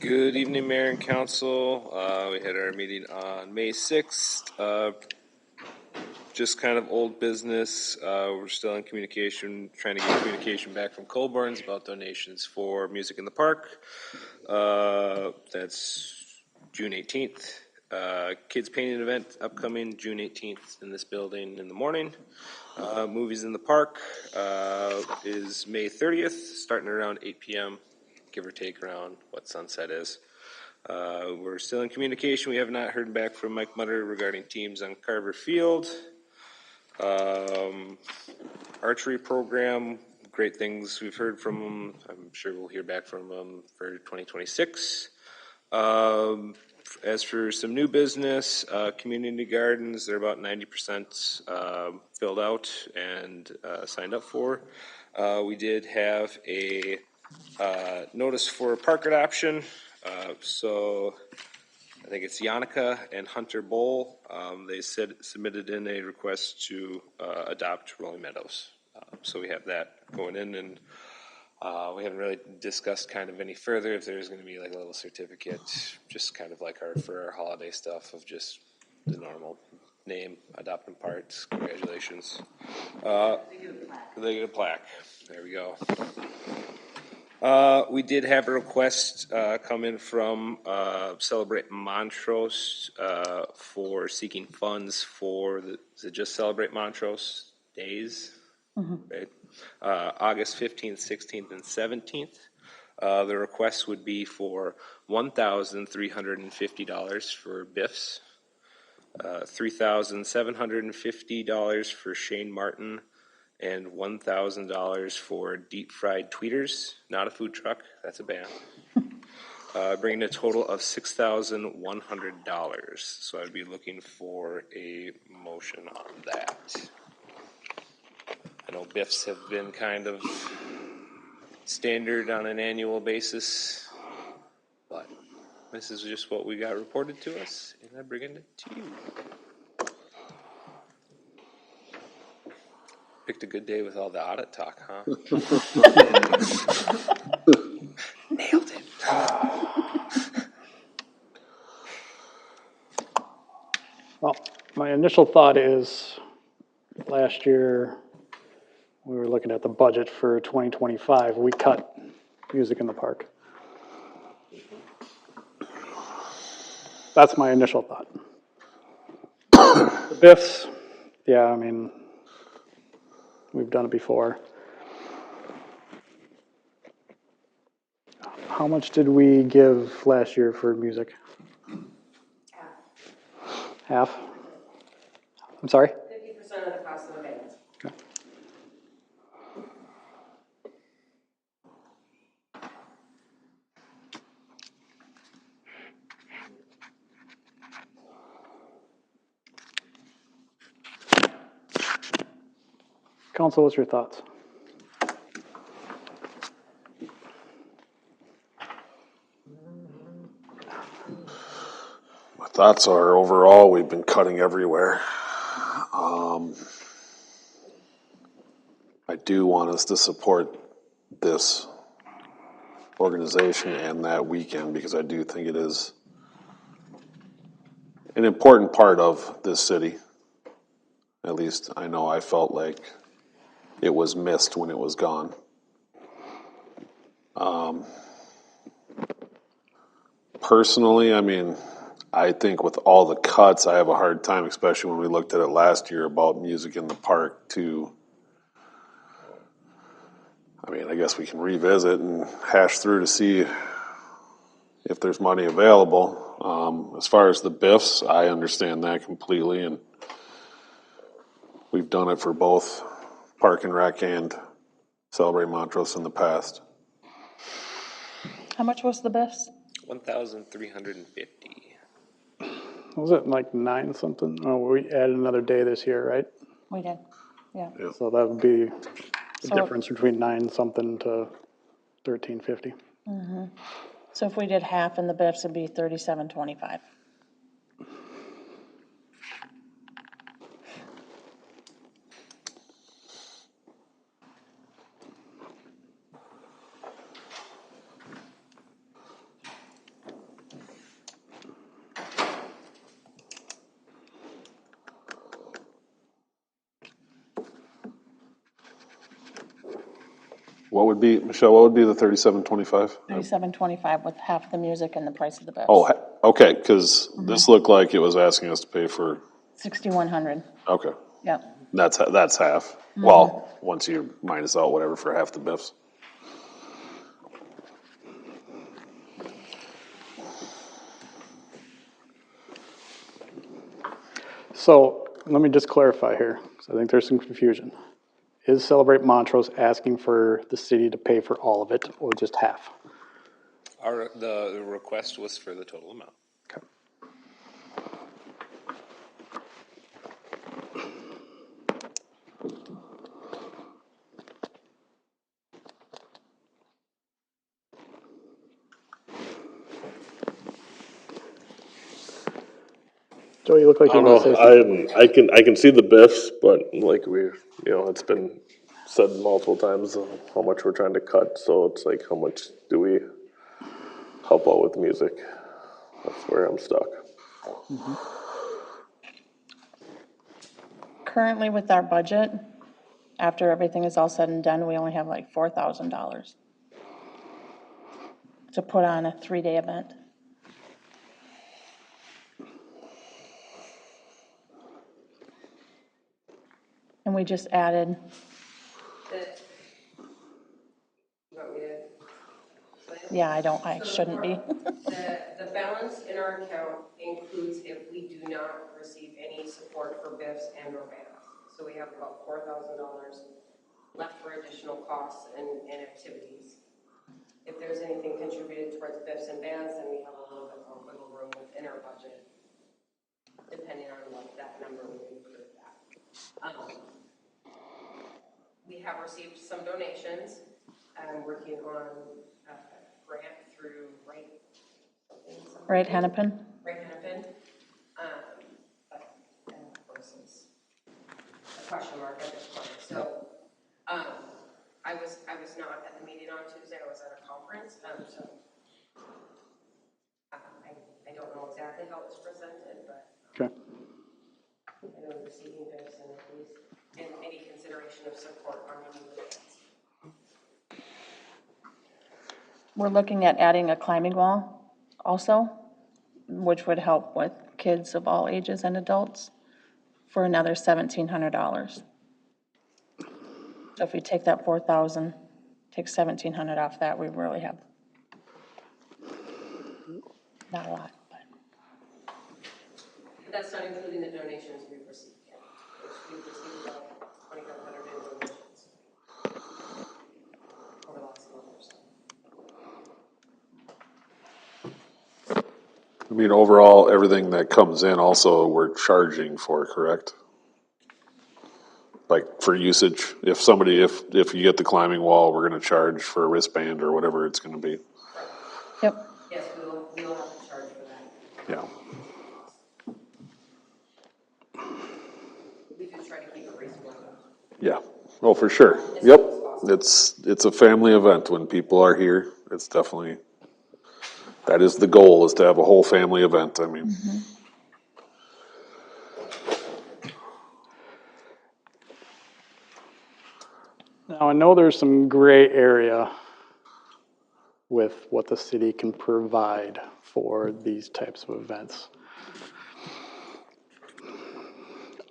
Good evening, Mayor and Council. We had our meeting on May 6th. Just kind of old business. We're still in communication, trying to get communication back from Colborn's about donations for Music in the Park. That's June 18th. Kids painting event upcoming June 18th in this building in the morning. Movies in the Park is May 30th, starting around 8 p.m., give or take around what sunset is. We're still in communication. We have not heard back from Mike Mutter regarding teams on Carver Field. Archery program, great things we've heard from them. I'm sure we'll hear back from them for 2026. As for some new business, community gardens, they're about 90% filled out and signed up for. We did have a notice for park adoption. So I think it's Yannicka and Hunter Bowl. They submitted in a request to adopt Rolling Meadows. So we have that going in, and we haven't really discussed kind of any further if there's going to be like a little certificate, just kind of like for our holiday stuff of just the normal name, adopting parts, congratulations. They get a plaque. There we go. We did have a request come in from Celebrate Montrose for seeking funds for is it just Celebrate Montrose days? Right? August 15th, 16th, and 17th. The request would be for $1,350 for Biffs, $3,750 for Shane Martin, and $1,000 for Deep Fried Tweeters, not a food truck, that's a band. Bringing a total of $6,100. So I'd be looking for a motion on that. I know Biffs have been kind of standard on an annual basis, but this is just what we got reported to us, and I'm bringing it to you. Picked a good day with all the audit talk, huh? Nailed it. Well, my initial thought is last year we were looking at the budget for 2025. We cut Music in the Park. That's my initial thought. The BIFs, yeah, I mean, we've done it before. How much did we give last year for music? Half? I'm sorry? 50% of the cost of the band. Okay. Council, what's your thoughts? My thoughts are overall, we've been cutting everywhere. I do want us to support this organization and that weekend because I do think it is an important part of this city. At least I know I felt like it was missed when it was gone. Personally, I mean, I think with all the cuts, I have a hard time, especially when we looked at it last year about music in the park I mean, I guess we can revisit and hash through to see if there's money available. As far as the BIFs, I understand that completely, and we've done it for both Park and Rec and Celebrate Montrose in the past. How much was the BIFs? 1,350. Was it like 9 something? Oh, we added another day this year, right? We did, yeah. So that would be the So- difference between 9 something to 1350. So if we did half in the BIFs, it'd be $37.25. What would be, Michelle, what would be the 37.25? $37.25 with half the music and the price of the BIFs. Oh, okay, because this looked like it was asking us to pay for, $6,100, okay, yep. that's half. Well, once you minus out whatever for half the BIFs. So let me just clarify here, because I think there's some confusion. Is Celebrate Montrose asking for the city to pay for all of it or just half? The request was for the total amount. Okay. Joe, you look like I you don't want to know, say something. I can see the BIFs, but like it's been said multiple times how much we're trying to cut, so it's like, how much do we help out with music? That's where I'm stuck. Currently with our budget, after everything is all said and done, we only have like $4,000 to put on a 3-day event. And we just added, You want me to? yeah, I shouldn't be. The balance in our account includes if we do not receive any support for BIFs and or bands. So we have about $4,000 left for additional costs and activities. If there's anything contributed towards BIFs and bands, then we have a little bit more wiggle room within our budget, depending on what that number would include that. We have received some donations. I'm working on a grant through Right, Hennepin? Right, Hennepin. But of course it's a question mark at this point. So I was not at the meeting on Tuesday. I was at a conference. So I don't know exactly how it was presented, but Okay. I know receiving gifts and at least and any consideration of support on any of the We're looking at adding a climbing wall also. which would help with kids of all ages and adults, for another $1,700. So if we take that 4,000, take 1,700 off that, we really have not a lot, but. But that's not including the donations we've received yet, which we've received about 2,500 in donations over the last month or so. I mean, overall, everything that comes in also we're charging for, correct? Like for usage, if you get the climbing wall, we're gonna charge for a wristband or whatever it's gonna be. Yep. Yes, we will have to charge for that. Yeah. We do try to keep it reasonable. Yeah. Oh, for sure. Yep. It's a family event when people are here. It's definitely, that is the goal, is to have a whole family event. I mean. Now, I know there's some gray area with what the city can provide for these types of events.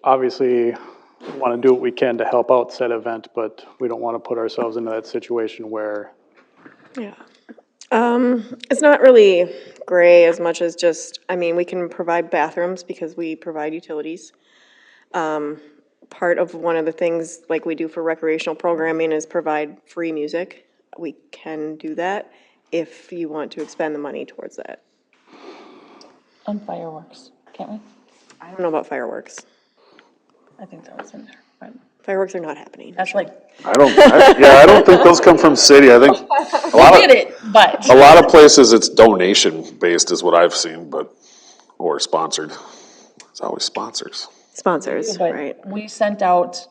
Obviously, we want to do what we can to help out said event, but we don't want to put ourselves into that situation where, Yeah. It's not really gray as much as just, I mean, we can provide bathrooms because we provide utilities. Part of one of the things like we do for recreational programming is provide free music. We can do that if you want to expend the money towards that. And fireworks, can't we? I don't know about fireworks. I think that was in there, but Fireworks are not happening. that's like, I don't think those come from city. I think a lot we of, did it, but. a lot of places it's donation based is what I've seen, or sponsored. It's always sponsors. Sponsors, But right. we sent out,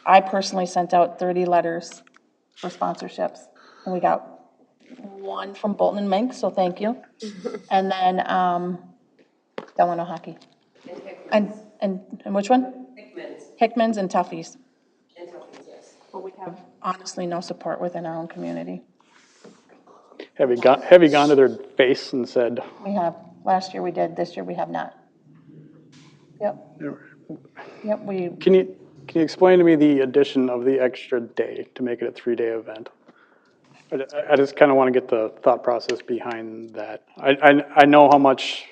I personally sent out 30 letters for sponsorships, and we got one from Bolton and Mink, so thank you. And then, Delano Hockey. And Hickman's. And which one? Hickman's. Hickman's and Tuffy's. And Tuffy's, yes. But we have honestly no support within our own community. have you gone to their face and said, We have, last year we did, this year we have not. Yep. Yep, can you explain to me the addition of the extra day to make it a 3-day event? I just kind of want to get the thought process behind that. I know how much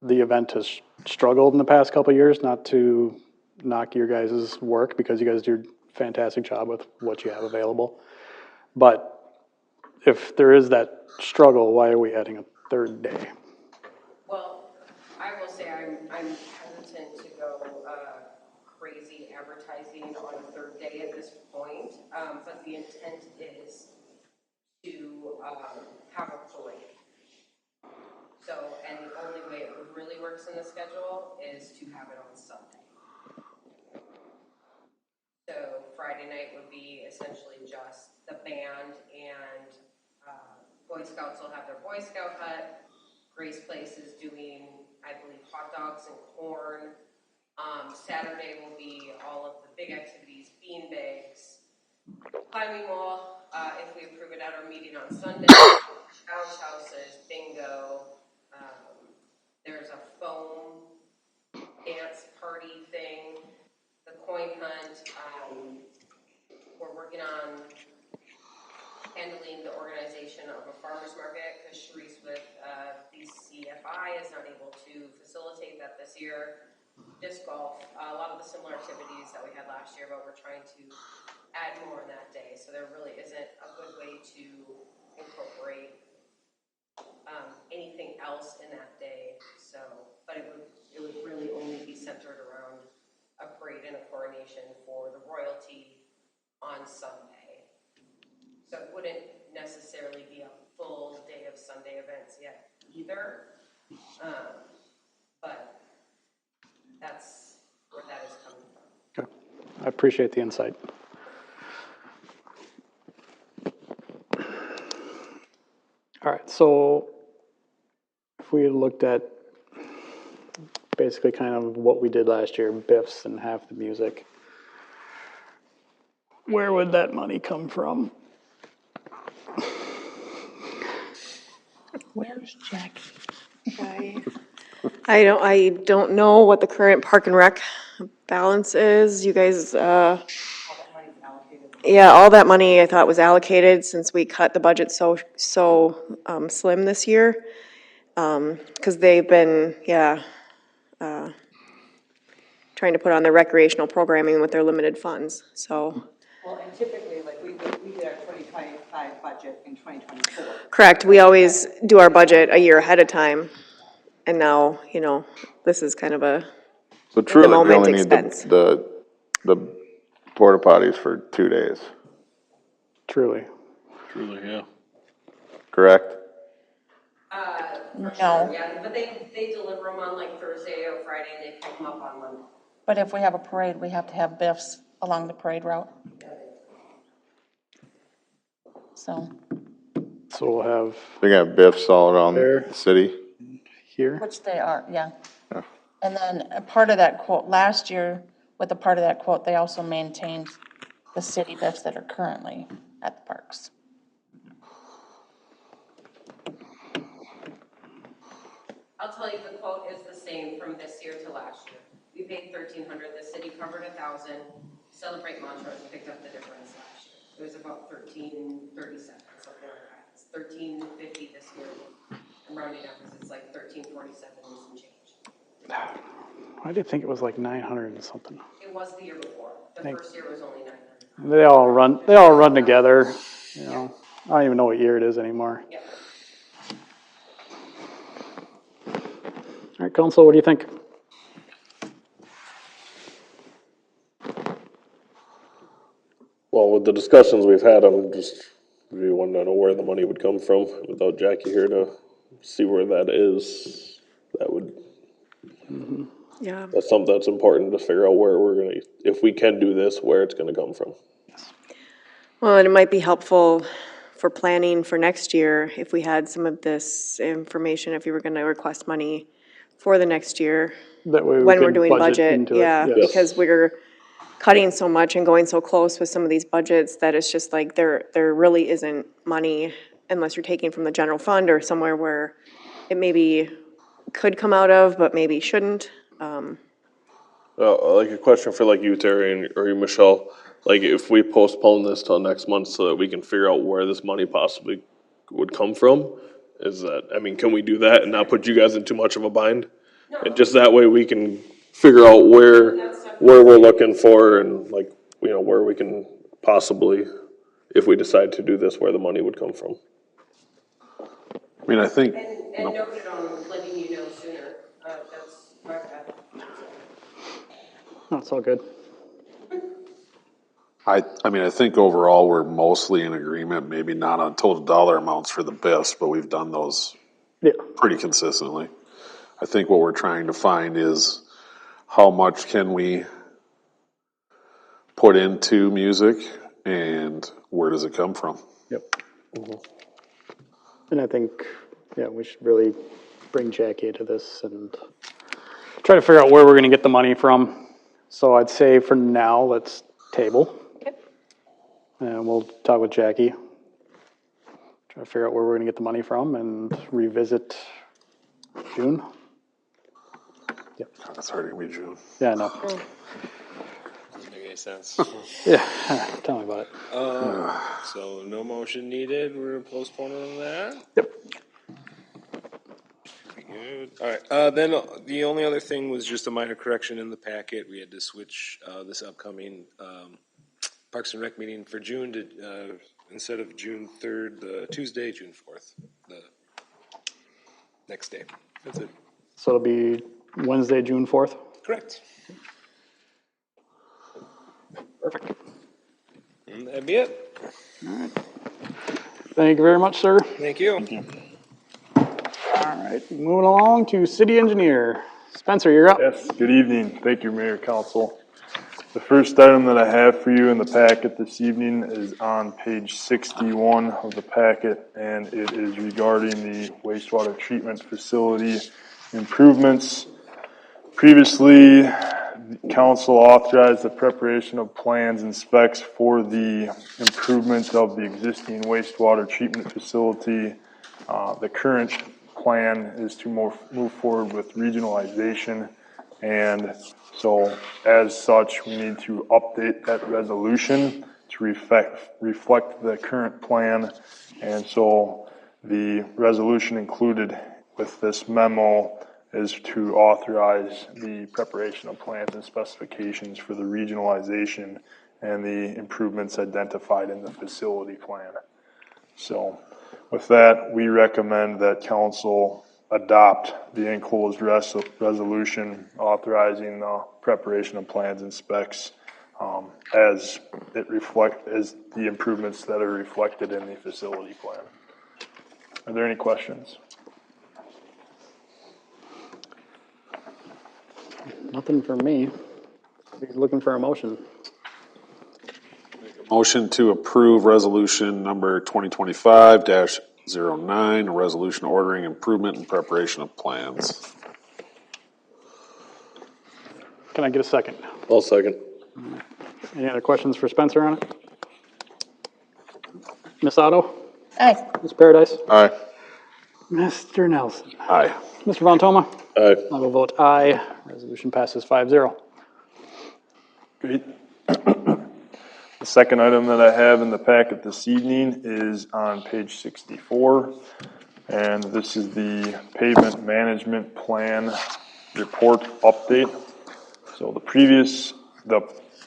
the event has struggled in the past couple of years, not to knock your guys' work, because you guys do a fantastic job with what you have available. But if there is that struggle, why are we adding a 3rd day? Well, I will say I'm hesitant to go crazy advertising on a 3rd day at this point, but the intent is to have a parade. So, and the only way it really works in the schedule is to have it on Sunday. So Friday night would be essentially just the band, and Boy Scouts will have their Boy Scout hut. Grace Place is doing, I believe, hot dogs and corn. Saturday will be all of the big activities, bean bags, climbing wall, if we approve it at our meeting on Sunday, bounce houses, bingo. There's a foam dance party thing, the coin hunt. We're working on handling the organization of a farmer's market, because Sharice with BCFI is not able to facilitate that this year. Disc golf, a lot of the similar activities that we had last year, but we're trying to add more on that day. So there really isn't a good way to incorporate anything else in that day. So, but it would really only be centered around a parade and a coronation for the royalty on Sunday. So it wouldn't necessarily be a full day of Sunday events yet either. But that's where that is coming from. Okay. I appreciate the insight. All right, so if we looked at basically kind of what we did last year, BIFs and half the music, where would that money come from? Where's Jackie? I don't know what the current park and rec balance is. You guys, yeah, all that money I thought was allocated since we cut the budget so slim this year. Cause they've been, trying to put on their recreational programming with their limited funds, so. Well, and typically, like, we did our 2025 budget in 2024. Correct, we always do our budget a year ahead of time, and now, this is kind of a, So truly, we moment only need expense. the porta potties for 2 days, Truly. Truly, yeah. correct? No, Yeah, but they deliver them on like Thursday or Friday, and they pick them up on Monday. but if we have a parade, we have to have Biffs along the parade route. So, So we'll have They're gonna have biffs all around There. the city. here. which they are, yeah. Yeah. And then a part of that quote, last year, with a part of that quote, they also maintained the city Biffs that are currently at the parks. I'll tell you, the quote is the same from this year to last year. We paid $1,300, the city covered $1,000, Celebrate Montrose picked up the difference last year. It was about $1,337, something like that. It's $1,350 this year. I'm rounding up because it's like $1,347 and some change. I did think it was like 900 and something. It was the year before. The first year was only 900. They all run together, you know. I don't even know what year it is anymore. Yeah. All right, council, what do you think? Well, with the discussions we've had, we want to know where the money would come from. Without Jackie here to see where that is, Yeah. that's something that's important to figure out where we're gonna, if we can do this, where it's gonna come from. Well, and it might be helpful for planning for next year if we had some of this information, if you were gonna request money for the next year. That way we When we're could doing budget, into it. yeah, Yes. because we're cutting so much and going so close with some of these budgets that it's just like there really isn't money unless you're taking from the general fund or somewhere where it maybe could come out of, but maybe shouldn't. Like a question for like you, Terry, or you, Michelle, like if we postpone this till next month so that we can figure out where this money possibly would come from, can we do that and not put you guys in too much of a bind? And just that way we can figure out where we're looking for and like, where we can possibly, if we decide to do this, where the money would come from. I mean, I think, And noted on letting you know sooner. That's my bad. That's all good. I mean, I think overall, we're mostly in agreement, maybe not on total dollar amounts for the BIFs, but we've done those Yeah. pretty consistently. I think what we're trying to find is how much can we put into music and where does it come from? Yep. And I think, we should really bring Jackie into this and try to figure out where we're gonna get the money from. So I'd say for now, let's table. Okay. And we'll talk with Jackie. Try to figure out where we're gonna get the money from and revisit June. It's hard to be June. Yeah, I know. Doesn't make any sense. Yeah, tell me about it. So no motion needed, we're gonna postpone on that? Yep. Good. All right, then the only other thing was just a minor correction in the packet. We had to switch this upcoming Parks and Rec meeting for June to, instead of June 3rd, the Tuesday, June 4th, the next day. That's it. So it'll be Wednesday, June 4th? Correct. Perfect. And that'd be it. Thank you very much, sir. Thank you. All right, moving along to city engineer. Spencer, you're up. Yes, good evening. Thank you, Mayor, Council. The first item that I have for you in the packet this evening is on page 61 of the packet, and it is regarding the wastewater treatment facility improvements. Previously, the council authorized the preparation of plans and specs for the improvement of the existing wastewater treatment facility. The current plan is to move forward with regionalization. And so as such, we need to update that resolution to reflect the current plan. And so the resolution included with this memo is to authorize the preparation of plans and specifications for the regionalization and the improvements identified in the facility plan. So with that, we recommend that council adopt the enclosed resolution authorizing the preparation of plans and specs as the improvements that are reflected in the facility plan. Are there any questions? Nothing for me. You're looking for a motion. Motion to approve resolution number 2025-09, a resolution ordering improvement and preparation of plans. Can I get a second? I'll second. Any other questions for Spencer on it? Ms. Otto? Aye. Ms. Paradise? Aye. Mr. Nelson? Aye. Mr. Von Toma? Aye. I will vote aye. Resolution passes 5-0. Great. The second item that I have in the packet this evening is on page 64, and this is the pavement management plan report update. So the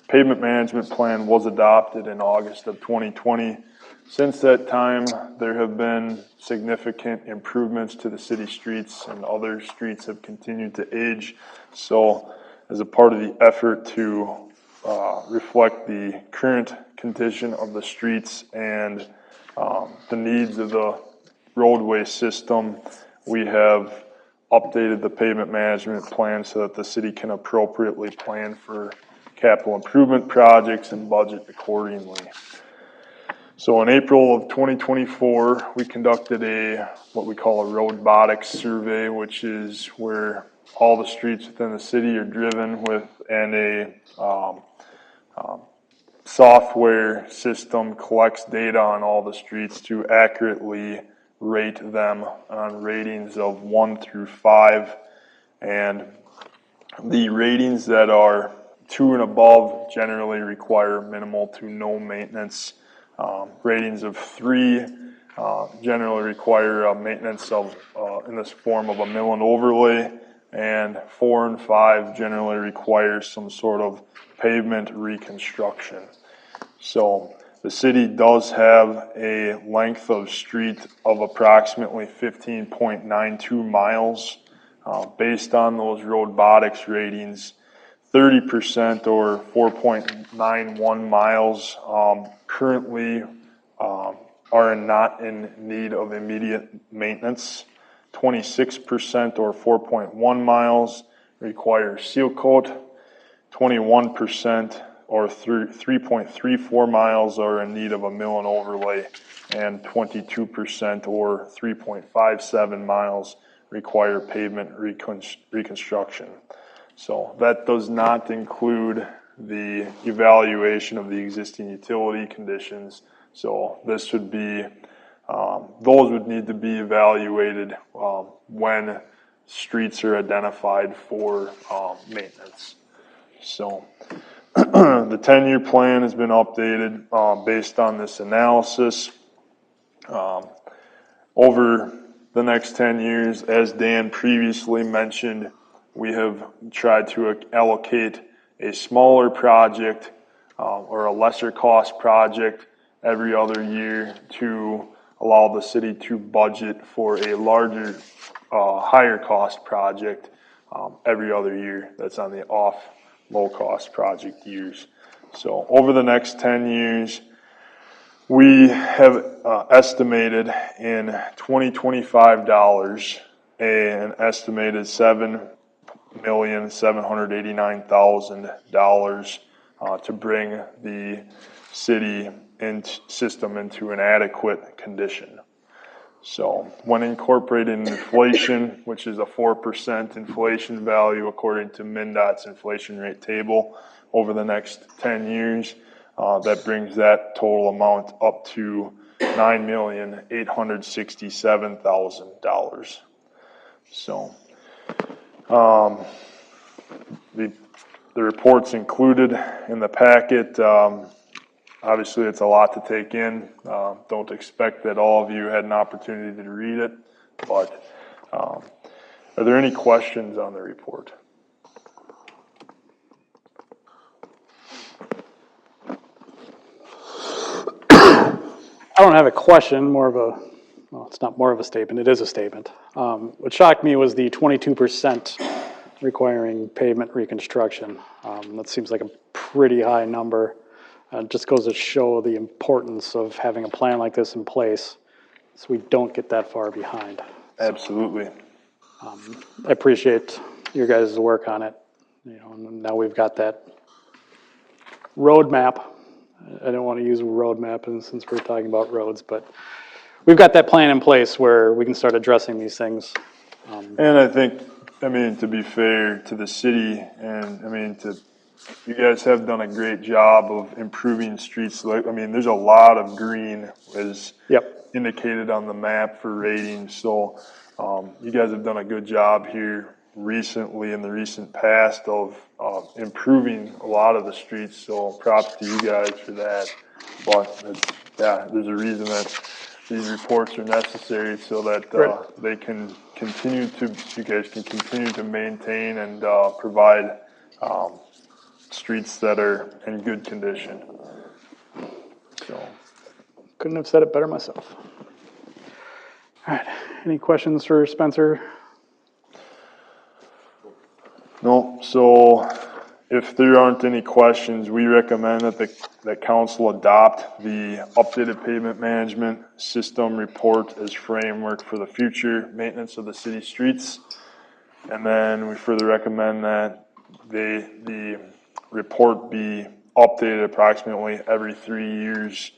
pavement management plan was adopted in August of 2020. Since that time, there have been significant improvements to the city streets, and other streets have continued to age. So as a part of the effort to reflect the current condition of the streets and the needs of the roadway system, we have updated the pavement management plan so that the city can appropriately plan for capital improvement projects and budget accordingly. So in April of 2024, we conducted what we call a roadbotics survey, which is where all the streets within the city are driven with, and a software system collects data on all the streets to accurately rate them on ratings of 1 through 5. And the ratings that are 2 and above generally require minimal to no maintenance. Ratings of 3 generally require maintenance of in this form of a mill and overlay, and 4 and 5 generally require some sort of pavement reconstruction. So the city does have a length of street of approximately 15.92 miles. Based on those roadbotics ratings, 30% or 4.91 miles currently are not in need of immediate maintenance. 26% or 4.1 miles require seal coat. 21% or 3.34 miles are in need of a mill and overlay, and 22% or 3.57 miles require pavement reconstruction. So that does not include the evaluation of the existing utility conditions. So this would be, those would need to be evaluated when streets are identified for maintenance. So the 10-year plan has been updated based on this analysis. Over the next 10 years, as Dan previously mentioned, we have tried to allocate a smaller project or a lesser cost project every other year to allow the city to budget for a larger, higher cost project every other year. That's on the low cost project years. So over the next 10 years, we have estimated in 2025 dollars an estimated $7,789,000 to bring the city system into an adequate condition. So when incorporating inflation, which is a 4% inflation value according to MnDOT's inflation rate table over the next 10 years, that brings that total amount up to $9,867,000. So, the report's included in the packet. Obviously, it's a lot to take in. Don't expect that all of you had an opportunity to read it, but are there any questions on the report? I don't have a question, more of a, well, it's not more of a statement, it is a statement. What shocked me was the 22% requiring pavement reconstruction. That seems like a pretty high number. It just goes to show the importance of having a plan like this in place so we don't get that far behind. Absolutely. I appreciate your guys' work on it. You know, and now we've got that roadmap. I don't want to use roadmap since we're talking about roads, but we've got that plan in place where we can start addressing these things. And I think, I mean, to be fair to the city, and I mean, you guys have done a great job of improving streets. Like, I mean, there's a lot of green as indicated on the map for ratings. So you guys have done a good job here recently in the recent past of improving a lot of the streets. So props to you guys for that. But yeah, there's a reason that these reports are necessary so that they can continue to, you guys can continue to maintain and provide streets that are in good condition. So Couldn't have said it better myself. All right, any questions for Spencer? no, so if there aren't any questions, we recommend that council adopt the updated pavement management system report as framework for the future maintenance of the city streets. And then we further recommend that the report be updated approximately every 3 years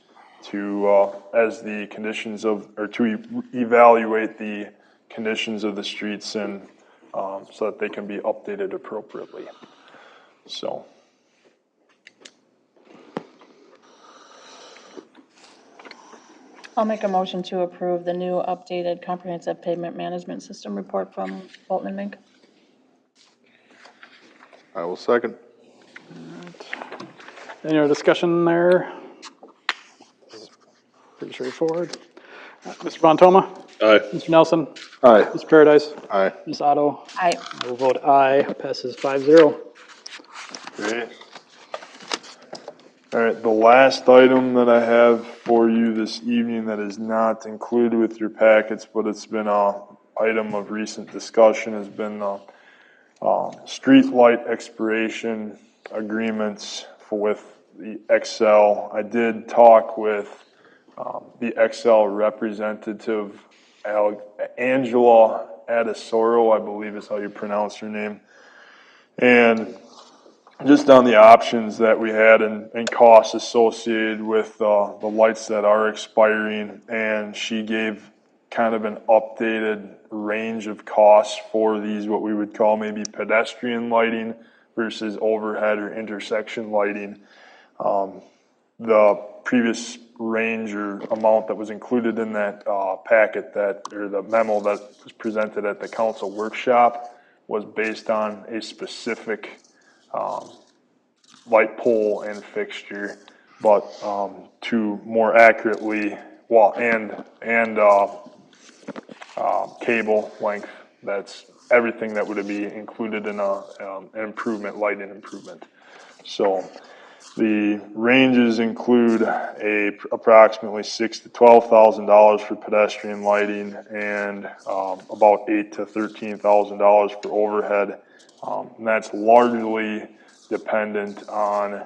to, as the conditions of, or to evaluate the conditions of the streets and, so that they can be updated appropriately. So. I'll make a motion to approve the new updated comprehensive pavement management system report from Bolton and Mink. I will second. Any other discussion there? Pretty straightforward. Mr. Von Toma? Aye. Mr. Nelson? Aye. Mr. Paradise? Aye. Ms. Otto? Aye. I will vote aye, passes 5-0. Great. All right, the last item that I have for you this evening that is not included with your packets, but it's been an item of recent discussion, has been street light expiration agreements with the Excel. I did talk with the Excel representative, Angela Adesoro, I believe is how you pronounce her name. And just on the options that we had and costs associated with the lights that are expiring, and she gave kind of an updated range of costs for these, what we would call maybe pedestrian lighting versus overhead or intersection lighting. The previous range or amount that was included in that packet or the memo that was presented at the council workshop was based on a specific light pole and fixture, but to more accurately, cable length. That's everything that would be included in an improvement, lighting improvement. So the ranges include approximately $6,000 to $12,000 for pedestrian lighting and about $8,000 to $13,000 for overhead. And that's largely dependent on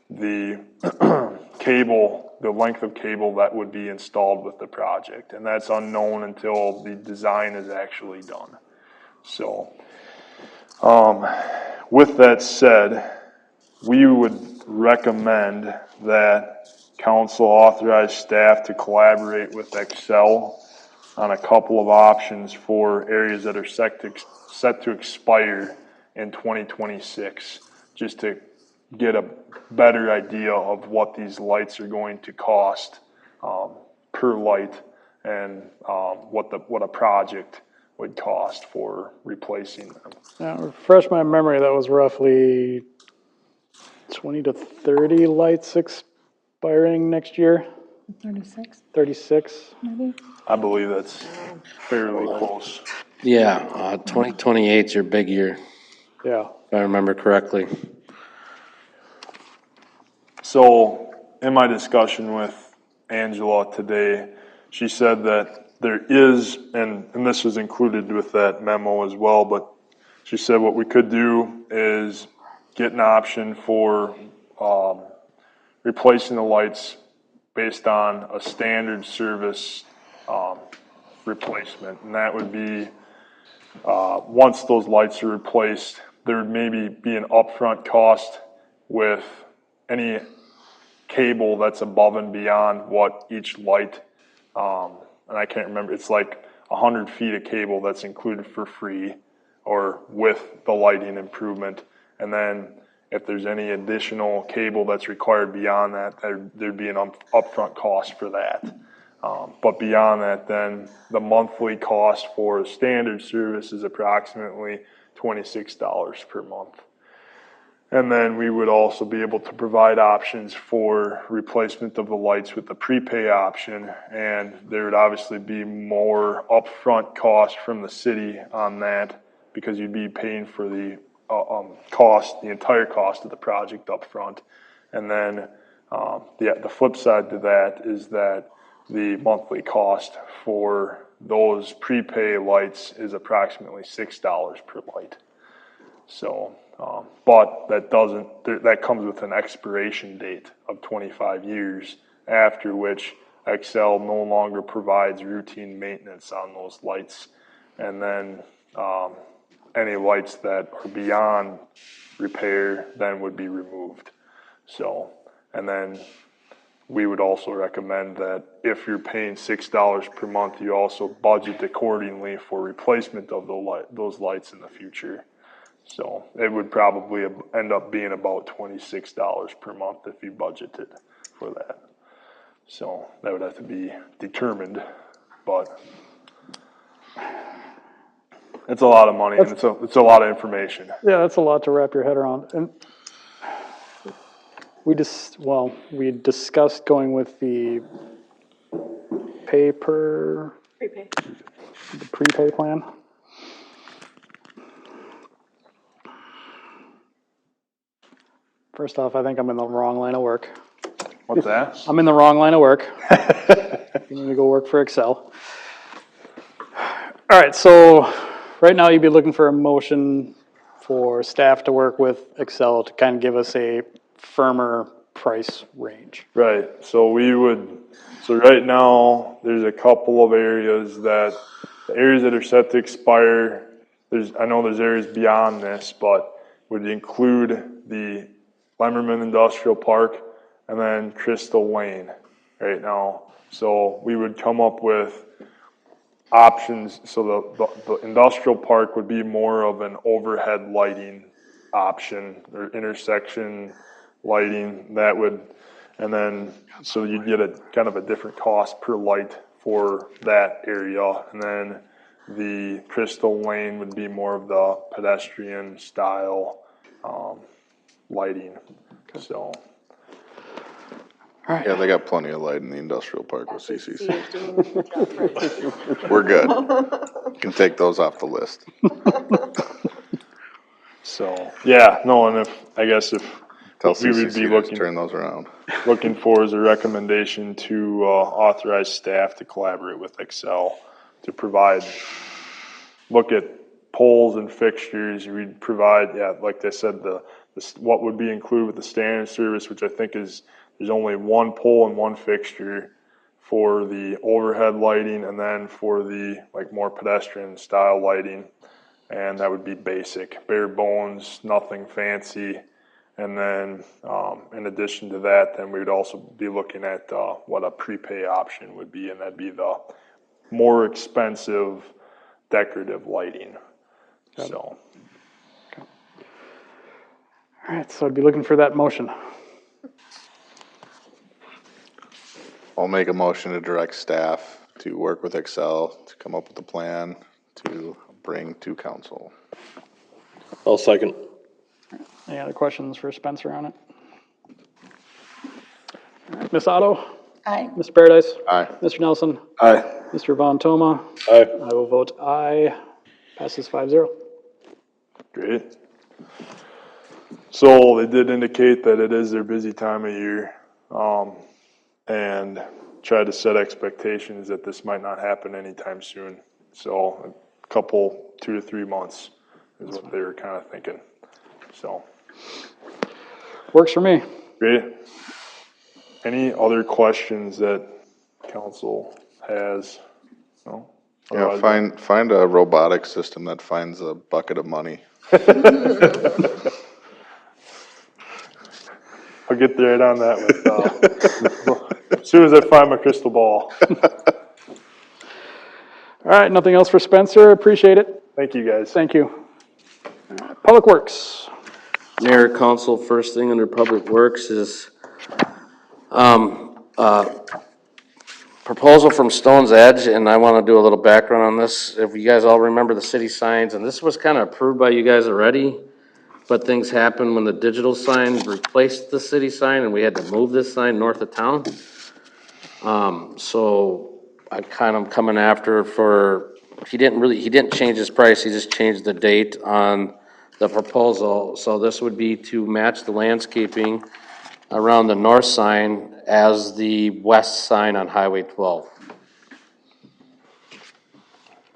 the cable, the length of cable that would be installed with the project. And that's unknown until the design is actually done. So with that said, we would recommend that council authorize staff to collaborate with Excel on a couple of options for areas that are set to expire in 2026, just to get a better idea of what these lights are going to cost per light and what a project would cost for replacing them. Now, refresh my memory, that was roughly 20 to 30 lights expiring next year, 36, 36. maybe? I believe that's fairly close. Yeah, 2028's your big year, Yeah. if I remember correctly. So in my discussion with Angela today, she said that there is, and this was included with that memo as well, but she said what we could do is get an option for replacing the lights based on a standard service replacement. And that would be, once those lights are replaced, there would maybe be an upfront cost with any cable that's above and beyond what each light, and I can't remember, it's like 100 feet of cable that's included for free or with the lighting improvement. And then if there's any additional cable that's required beyond that, there'd be an upfront cost for that. But beyond that, then the monthly cost for standard service is approximately $26 per month. And then we would also be able to provide options for replacement of the lights with the prepay option. And there would obviously be more upfront cost from the city on that because you'd be paying for the cost, the entire cost of the project upfront. And then the flip side to that is that the monthly cost for those prepay lights is approximately $6 per light. So, but that comes with an expiration date of 25 years, after which Excel no longer provides routine maintenance on those lights. And then any lights that are beyond repair then would be removed. So, and then we would also recommend that if you're paying $6 per month, you also budget accordingly for replacement of those lights in the future. So it would probably end up being about $26 per month if you budgeted for that. So that would have to be determined, but it's a lot of money and it's a lot of information. Yeah, that's a lot to wrap your head around. And we discussed going with the prepay plan. First off, I think I'm in the wrong line of work. What's that? I'm in the wrong line of work. You need to go work for Excel. All right, so right now you'd be looking for a motion for staff to work with Excel to kind of give us a firmer price range. Right, so right now, there's a couple of areas the areas that are set to expire, I know there's areas beyond this, but would include the Lemmerman Industrial Park and then Crystal Lane right now. So we would come up with options, so the industrial park would be more of an overhead lighting option or intersection lighting that would, and then so you'd get a kind of a different cost per light for that area. And then the Crystal Lane would be more of the pedestrian style lighting. So Yeah, they got plenty of light in the industrial park with CCC. We're good. Can take those off the list. So, yeah, no, and Tell what we would CCC be to looking turn those around. looking for is a recommendation to authorize staff to collaborate with Excel to look at poles and fixtures. We'd provide, like I said, what would be included with the standard service, which I think is there's only one pole and one fixture for the overhead lighting, and then for the more pedestrian style lighting, and that would be basic, bare bones, nothing fancy. And then in addition to that, then we would also be looking at what a prepay option would be, and that'd be the more expensive decorative lighting. So. All right, so I'd be looking for that motion. I'll make a motion to direct staff to work with Excel to come up with a plan to bring to council. I'll second. Any other questions for Spencer on it? All right, Ms. Otto? Aye. Mr. Paradise? Aye. Mr. Nelson? Aye. Mr. Von Toma? Aye. I will vote aye. Passes 5-0. Great. So they did indicate that it is their busy time of year, and tried to set expectations that this might not happen anytime soon. So a couple, 2 to 3 months is what they were kind of thinking. So, Works for me. great. Any other questions that council has? No? Yeah, Otherwise, find a robotic system that finds a bucket of money. I'll get right on that with, as soon as I find my crystal ball. All right, nothing else for Spencer. Appreciate it. Thank you, guys. Thank you. Public Works. Mayor, council, first thing under Public Works is, proposal from Stone's Edge, and I want to do a little background on this. If you guys all remember the city signs, and this was kind of approved by you guys already, but things happened when the digital sign replaced the city sign, and we had to move this sign north of town. So I kind of coming after for, he didn't change his price, he just changed the date on the proposal. So this would be to match the landscaping around the north sign as the west sign on Highway 12.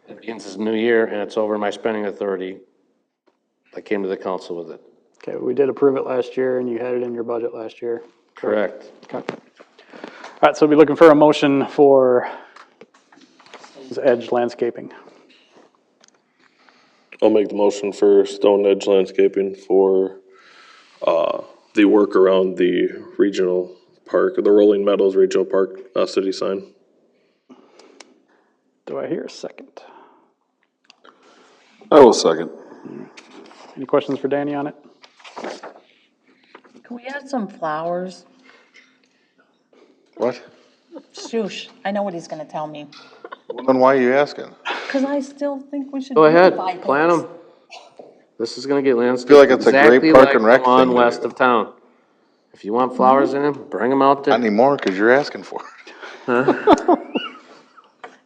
It begins this new year, and it's over my spending authority. I came to the council with it. Okay, we did approve it last year, and you had it in your budget last year. Correct. Okay. All right, so we'll be looking for a motion for Edge Landscaping. I'll make the motion for Stone Edge Landscaping for, the work around the regional park, the Rolling Meadows Regional Park, city sign. Do I hear a second? I will second. Any questions for Danny on it? Can we add some flowers? What? Shoosh, I know what he's gonna tell me. Well, then why are you asking? Cause I still think we should. Go ahead, beautify plant things. them. This is gonna get landscaped. feel like it's a great exactly park like and rec the one thing to west do. of town. If you want flowers in them, bring them out Not there. anymore, because you're asking for it.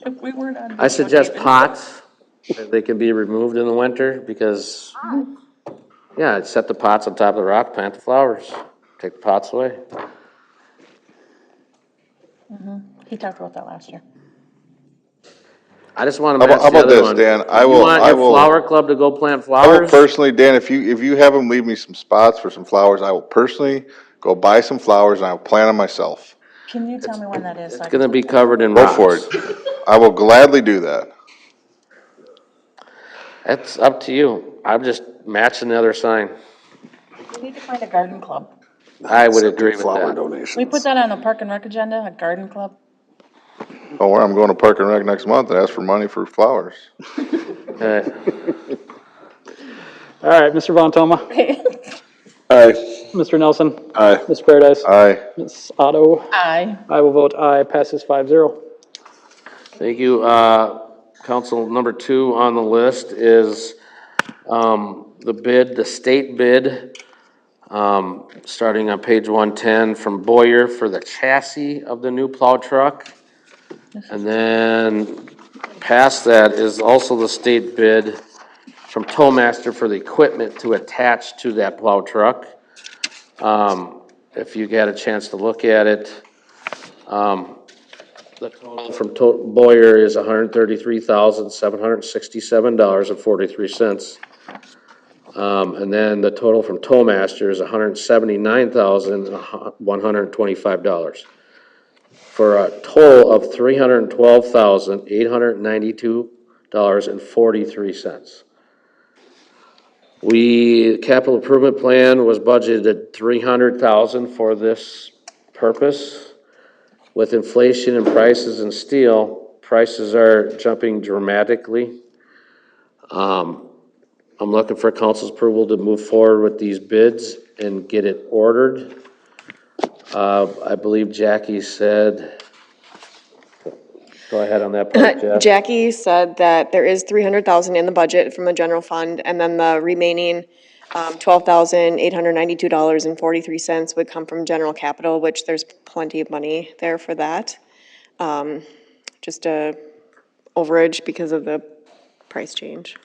If we weren't on. I suggest videotaping. pots, they can be removed in the winter, because, yeah, I'd set the pots on top of the rock, plant the flowers, take the pots away. He talked about that last year. I just want How to about- match how the about other this, one. Dan? You want I your will- flower club to go plant I will flowers? personally, Dan, if you have them leave me some spots for some flowers, I will personally go buy some flowers and I will plant them myself. Can you tell me when that is? so I It's can gonna put be that- covered in Go rocks. for it. I will gladly do that. It's up to you. I'm just matching the other sign. We need to find a garden club. I would agree with Flower that. donations. Can we put that on the Park and Rec agenda, a garden club? Oh, where I'm going to Park and Rec next month and ask for money for flowers. Uh, All right, Mr. Von Toma, Aye. Mr. Nelson, Aye. Mr. Paradise, Aye. Ms. Otto. Aye. I will vote aye, passes 5-0. Thank you. Council number 2 on the list is the state bid, starting on page 110 from Boyer for the chassis of the new plow truck. And then past that is also the state bid from Towmaster for the equipment to attach to that plow truck. If you got a chance to look at it, the total from Boyer is $133,767.43. And then the total from Towmaster is $179,125, for a total of $312,892.43. Capital improvement plan was budgeted $300,000 for this purpose. With inflation and prices in steel, prices are jumping dramatically. I'm looking for council's approval to move forward with these bids and get it ordered. I believe Jackie said Go ahead on that part, Jeff. Jackie said that there is 300,000 in the budget from the general fund, and then the remaining, $12,892.43 would come from general capital, which there's plenty of money there for that. Just a overage because of the price change.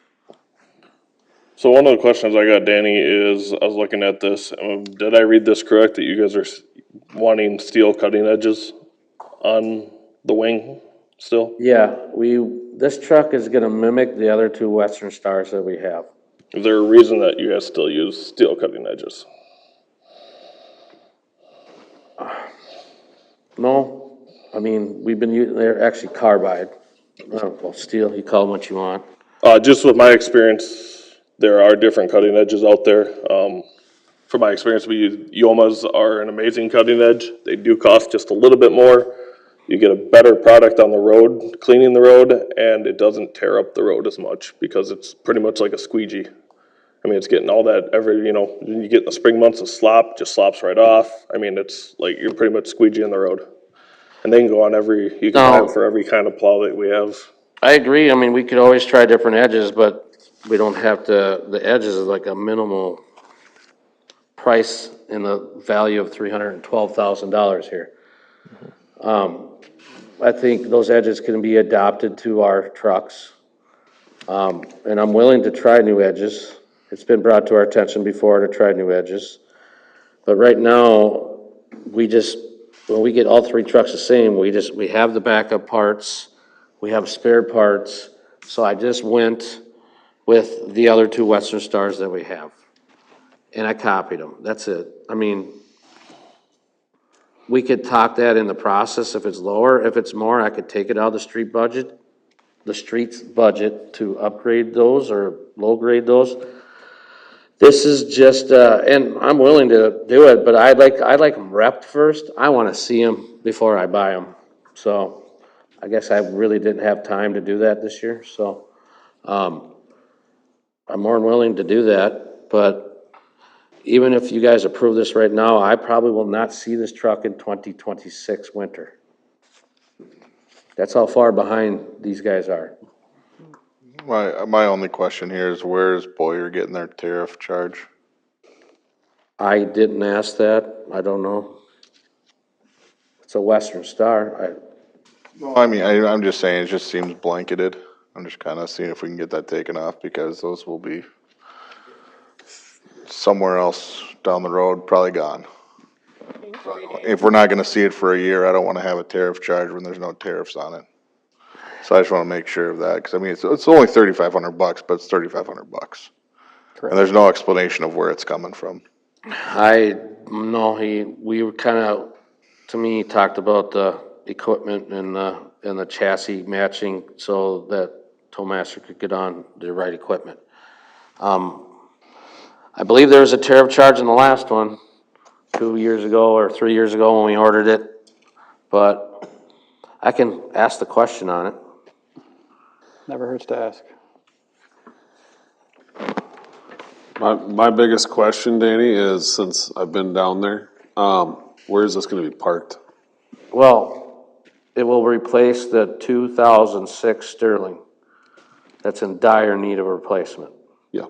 So one of the questions I got, Danny, is I was looking at this. Did I read this correct that you guys are wanting steel cutting edges on the wing still? Yeah, this truck is gonna mimic the other two Western Stars that we have. Is there a reason that you guys still use steel cutting edges? No, I mean, we've been using, they're actually carbide. Well, steel, you call them what you want. Just with my experience, there are different cutting edges out there. From my experience, Yomas are an amazing cutting edge. They do cost just a little bit more. You get a better product on the road, cleaning the road, and it doesn't tear up the road as much because it's pretty much like a squeegee. I mean, it's getting all that you get in the spring months of slop, just slops right off. I mean, it's like you're pretty much squeegeeing the road. And they can go on you can buy them for every kind of plow that we have. I agree, I mean, we could always try different edges, but we don't have to, the edges is like a minimal price in the value of $312,000 here. I think those edges can be adopted to our trucks. And I'm willing to try new edges. It's been brought to our attention before to try new edges. But right now, when we get all three trucks the same, we have the backup parts, we have spare parts. So I just went with the other two Western Stars that we have. And I copied them, that's it. I mean, we could talk that in the process if it's lower. If it's more, I could take it out of the street's budget to upgrade those or low grade those. This is just, and I'm willing to do it, but I like them repped first. I want to see them before I buy them. So I guess I really didn't have time to do that this year. So I'm more than willing to do that. But even if you guys approve this right now, I probably will not see this truck in 2026 winter. That's how far behind these guys are. My only question here is where's Boyer getting their tariff charge? I didn't ask that. I don't know. It's a Western Star. I mean, I'm just saying, it just seems blanketed. I'm just kind of seeing if we can get that taken off because those will be somewhere else down the road, probably gone. If we're not gonna see it for a year, I don't wanna have a tariff charge when there's no tariffs on it. So I just wanna make sure of that, cause I mean, it's only $3,500, but it's $3,500. And there's no explanation of where it's coming from. We were kind of, to me, talked about the equipment and the chassis matching so that Towmaster could get on the right equipment. I believe there was a tariff charge in the last one, 2 years ago or 3 years ago when we ordered it, but I can ask the question on it. Never hurts to ask. My biggest question, Danny, is since I've been down there, where is this gonna be parked? Well, it will replace the 2006 Sterling. That's in dire need of replacement. Yeah.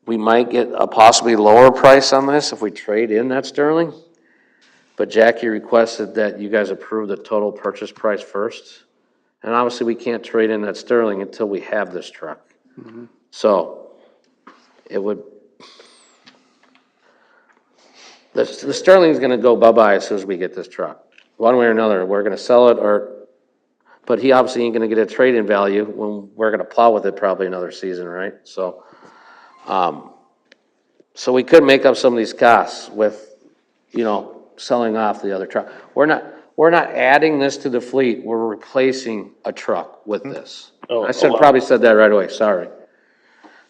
We might get a possibly lower price on this if we trade in that Sterling. But Jackie requested that you guys approve the total purchase price first. And obviously we can't trade in that Sterling until we have this truck. Mm-hmm. So it would, the Sterling's gonna go bye-bye as soon as we get this truck. One way or another, we're gonna sell it but he obviously ain't gonna get a trade-in value when we're gonna plow with it probably another season, right? So, so we could make up some of these costs with, selling off the other truck. We're not adding this to the fleet, we're replacing a truck with this. I probably said that right away, sorry.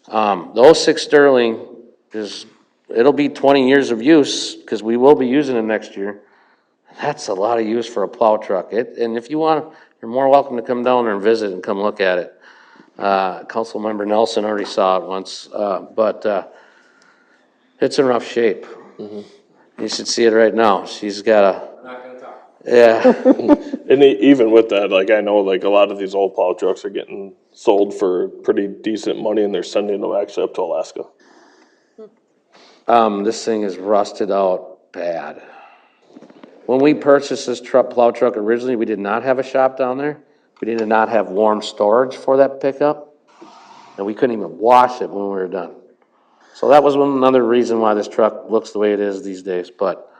The 06 Sterling it'll be 20 years of use, because we will be using it next year. That's a lot of use for a plow truck. And if you want, you're more welcome to come down there and visit and come look at it. Councilmember Nelson already saw it once, but it's in rough shape. Mm-hmm. You should see it right now. She's got Yeah, And even with that, like, I know, like, a lot of these old plow trucks are getting sold for pretty decent money, and they're sending them actually up to Alaska. this thing is rusted out bad. When we purchased this plow truck originally, we did not have a shop down there. We did not have warm storage for that pickup, and we couldn't even wash it when we were done. So that was another reason why this truck looks the way it is these days, but,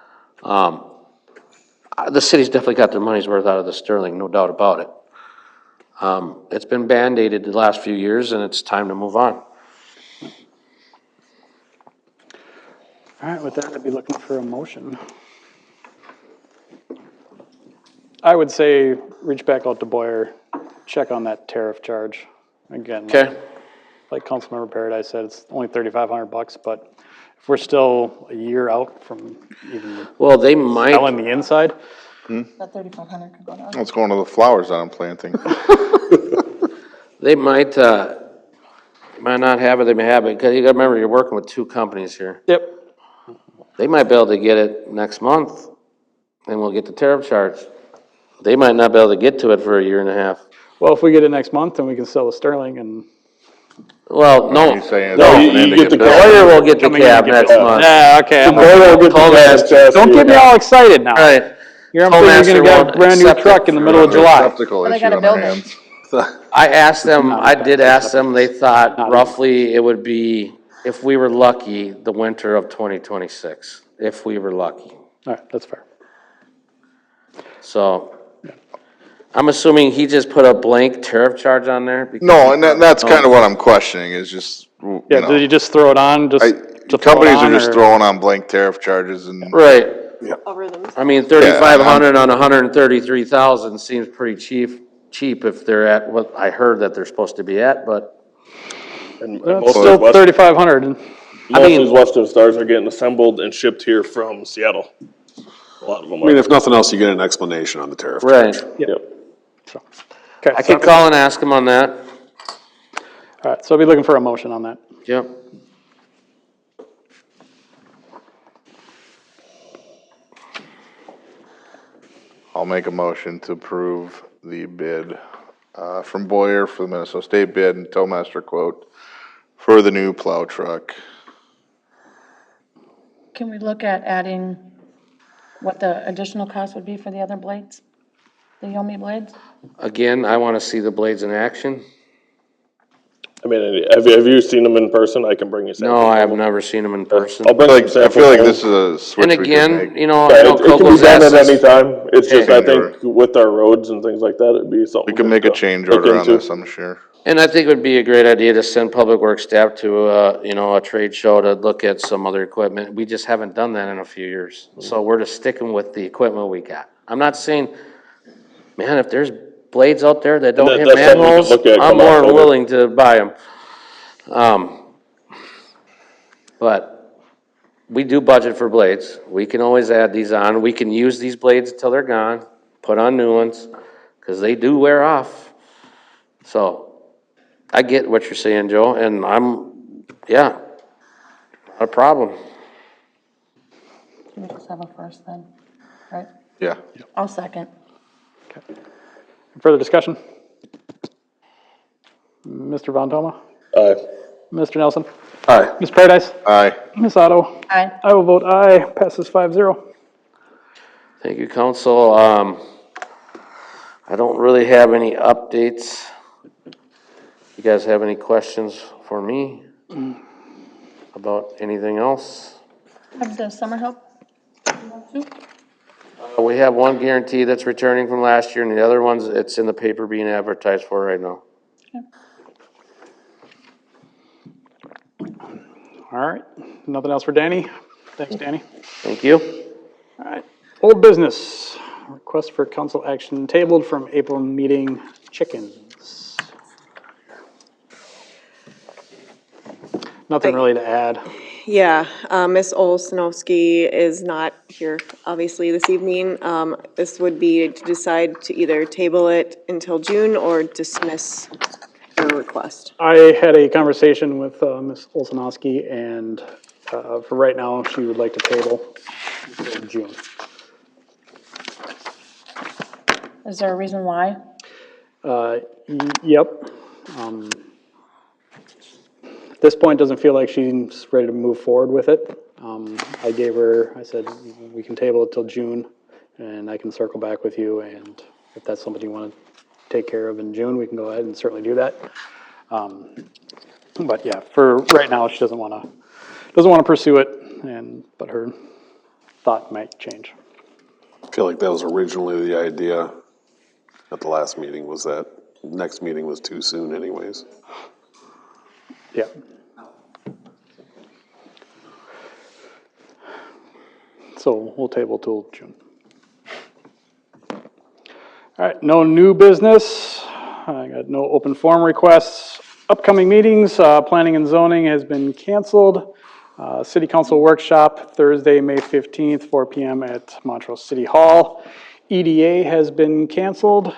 the city's definitely got their money's worth out of the Sterling, no doubt about it. It's been band-aided the last few years, and it's time to move on. All right, with that, I'd be looking for a motion. I would say reach back out to Boyer, check on that tariff charge. Again, Okay? like Councilmember Paradise said, it's only $3,500, but if we're still a year out from even Well, they might, selling the inside, That 3,500 could go down. What's going to the flowers that I'm planting? they might not have it, they may have it, because you gotta remember, you're working with two companies here. yep. They might be able to get it next month, and we'll get the tariff charge. They might not be able to get to it for a year and a half. Well, if we get it next month, then we can sell the Sterling and. Well, no, He's saying no, it's going to you get the billed. Boyer will get the Coming in cab to get next billed. month. Yeah, okay. Don't Don't get me all excited now. Right. You're Tollmaster gonna get won't a brand new accept it truck in the for middle of July. Skeptical But I issue gotta on our build it. hands. I asked them, I did ask them, they thought Not roughly it would be, if we were lucky, the winter of 2026, if we were lucky. All right, that's fair. So, I'm assuming he just put a blank tariff charge on there? because- No, and that's kind of what I'm questioning is just, you Yeah, did you know, just throw it on, just to throw it companies are on, just or- throwing on blank tariff charges and. Right, Algorithms. I mean, 3,500 on 133,000 seems pretty cheap if they're at what I heard that they're supposed to be at, but, And That's most of still these 3,500. I most of mean- these Western Stars are getting assembled and shipped here from Seattle. A lot of them I mean, are. if nothing else, you get an explanation on the tariff right. charge. Yep. So, okay, I could call and ask him on that. all right, so I'll be looking for a motion on that. Yep. I'll make a motion to approve the bid, from Boyer for the Minnesota State bid and Towmaster quote for the new plow truck. Can we look at adding what the additional cost would be for the other blades? The Yomi blades? Again, I want to see the blades in action. I mean, have you seen them in person? I can bring you samples. No, I have of them. never seen them in person. I'll bring I some feel like samples this is a switch And we could again, make. you know, Yeah, I know it can be Coco's done asked at us. any time. It's just, I Change think with our roads and things like that, it'd be something. We can good make a to change look order on into. this, I'm sure. And I think it would be a great idea to send Public Works staff to, a trade show to look at some other equipment. We just haven't done that in a few years. So we're just sticking with the equipment we got. I'm not saying, man, if there's blades out there that don't hit that's something we can manholes, look at I'm come more October. willing to buy them. But we do budget for blades. We can always add these on. We can use these blades until they're gone, put on new ones, because they do wear off. So I get what you're saying, Joe, and not a problem. Can we just have a first then, right? Yeah. I'll second. Further discussion? Mr. Von Toma? Mr. Nelson? Aye. Ms. Paradise? Aye. Ms. Otto? Aye. I will vote aye, passes 5-0. Thank you, council. I don't really have any updates. You guys have any questions for me about anything else? Have the summer help? We have one guarantee that's returning from last year, and the other ones, it's in the paper being advertised for right now. All right, nothing else for Danny? Thanks, Danny. Thank you. All right, old business, request for council action tabled from April meeting, chickens. Nothing really to add. Yeah, Ms. Olsonowski is not here, obviously, this evening. This would be to decide to either table it until June or dismiss her request. I had a conversation with Ms. Olsonowski, and for right now, she would like to table until June. Is there a reason why? Yep. At this point, doesn't feel like she's ready to move forward with it. I said, we can table it till June, and I can circle back with you, and if that's something you want to take care of in June, we can go ahead and certainly do that. But yeah, for right now, she doesn't want to pursue it, but her thought might change. I feel like that was originally the idea at the last meeting, was that next meeting was too soon anyways. Yeah. So we'll table till June. All right, no new business. I got no open forum requests. Upcoming meetings, planning and zoning has been canceled. City council workshop, Thursday, May 15th, 4 p.m. at Montrose City Hall. EDA has been canceled.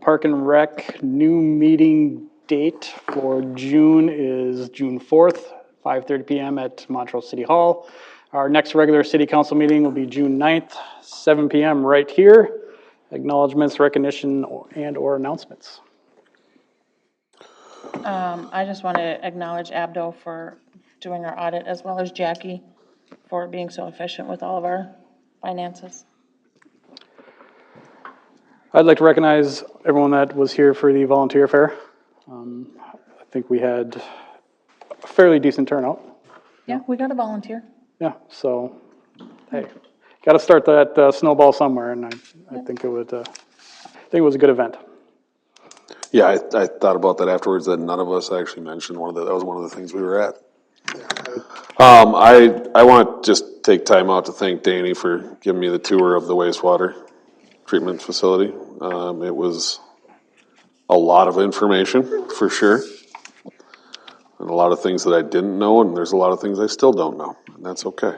Park and Rec, new meeting date for June is June 4th, 5:30 p.m. at Montrose City Hall. Our next regular city council meeting will be June 9th, 7 p.m. right here. Acknowledgements, recognition, and/or announcements. I just want to acknowledge Abdo for doing our audit, as well as Jackie for being so efficient with all of our finances. I'd like to recognize everyone that was here for the volunteer fair. I think we had a fairly decent turnout. Yeah, we got a volunteer. Yeah, so, hey, got to start that snowball somewhere, and I think it was a good event. Yeah, I thought about that afterwards, that none of us actually mentioned that was one of the things we were at. I want to just take time out to thank Danny for giving me the tour of the wastewater treatment facility. It was a lot of information, for sure, and a lot of things that I didn't know, and there's a lot of things I still don't know, and that's okay.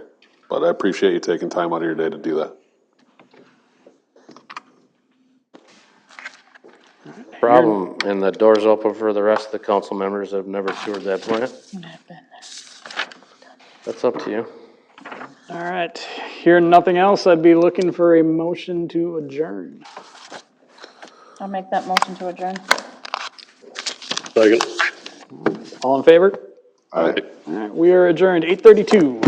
But I appreciate you taking time out of your day to do that. Problem, and the door's open for the rest of the council members that have never toured that plant. That's up to you. All right, hearing nothing else, I'd be looking for a motion to adjourn. I'll make that motion to adjourn. Second. All in favor? All right. All right, we are adjourned, 8:32.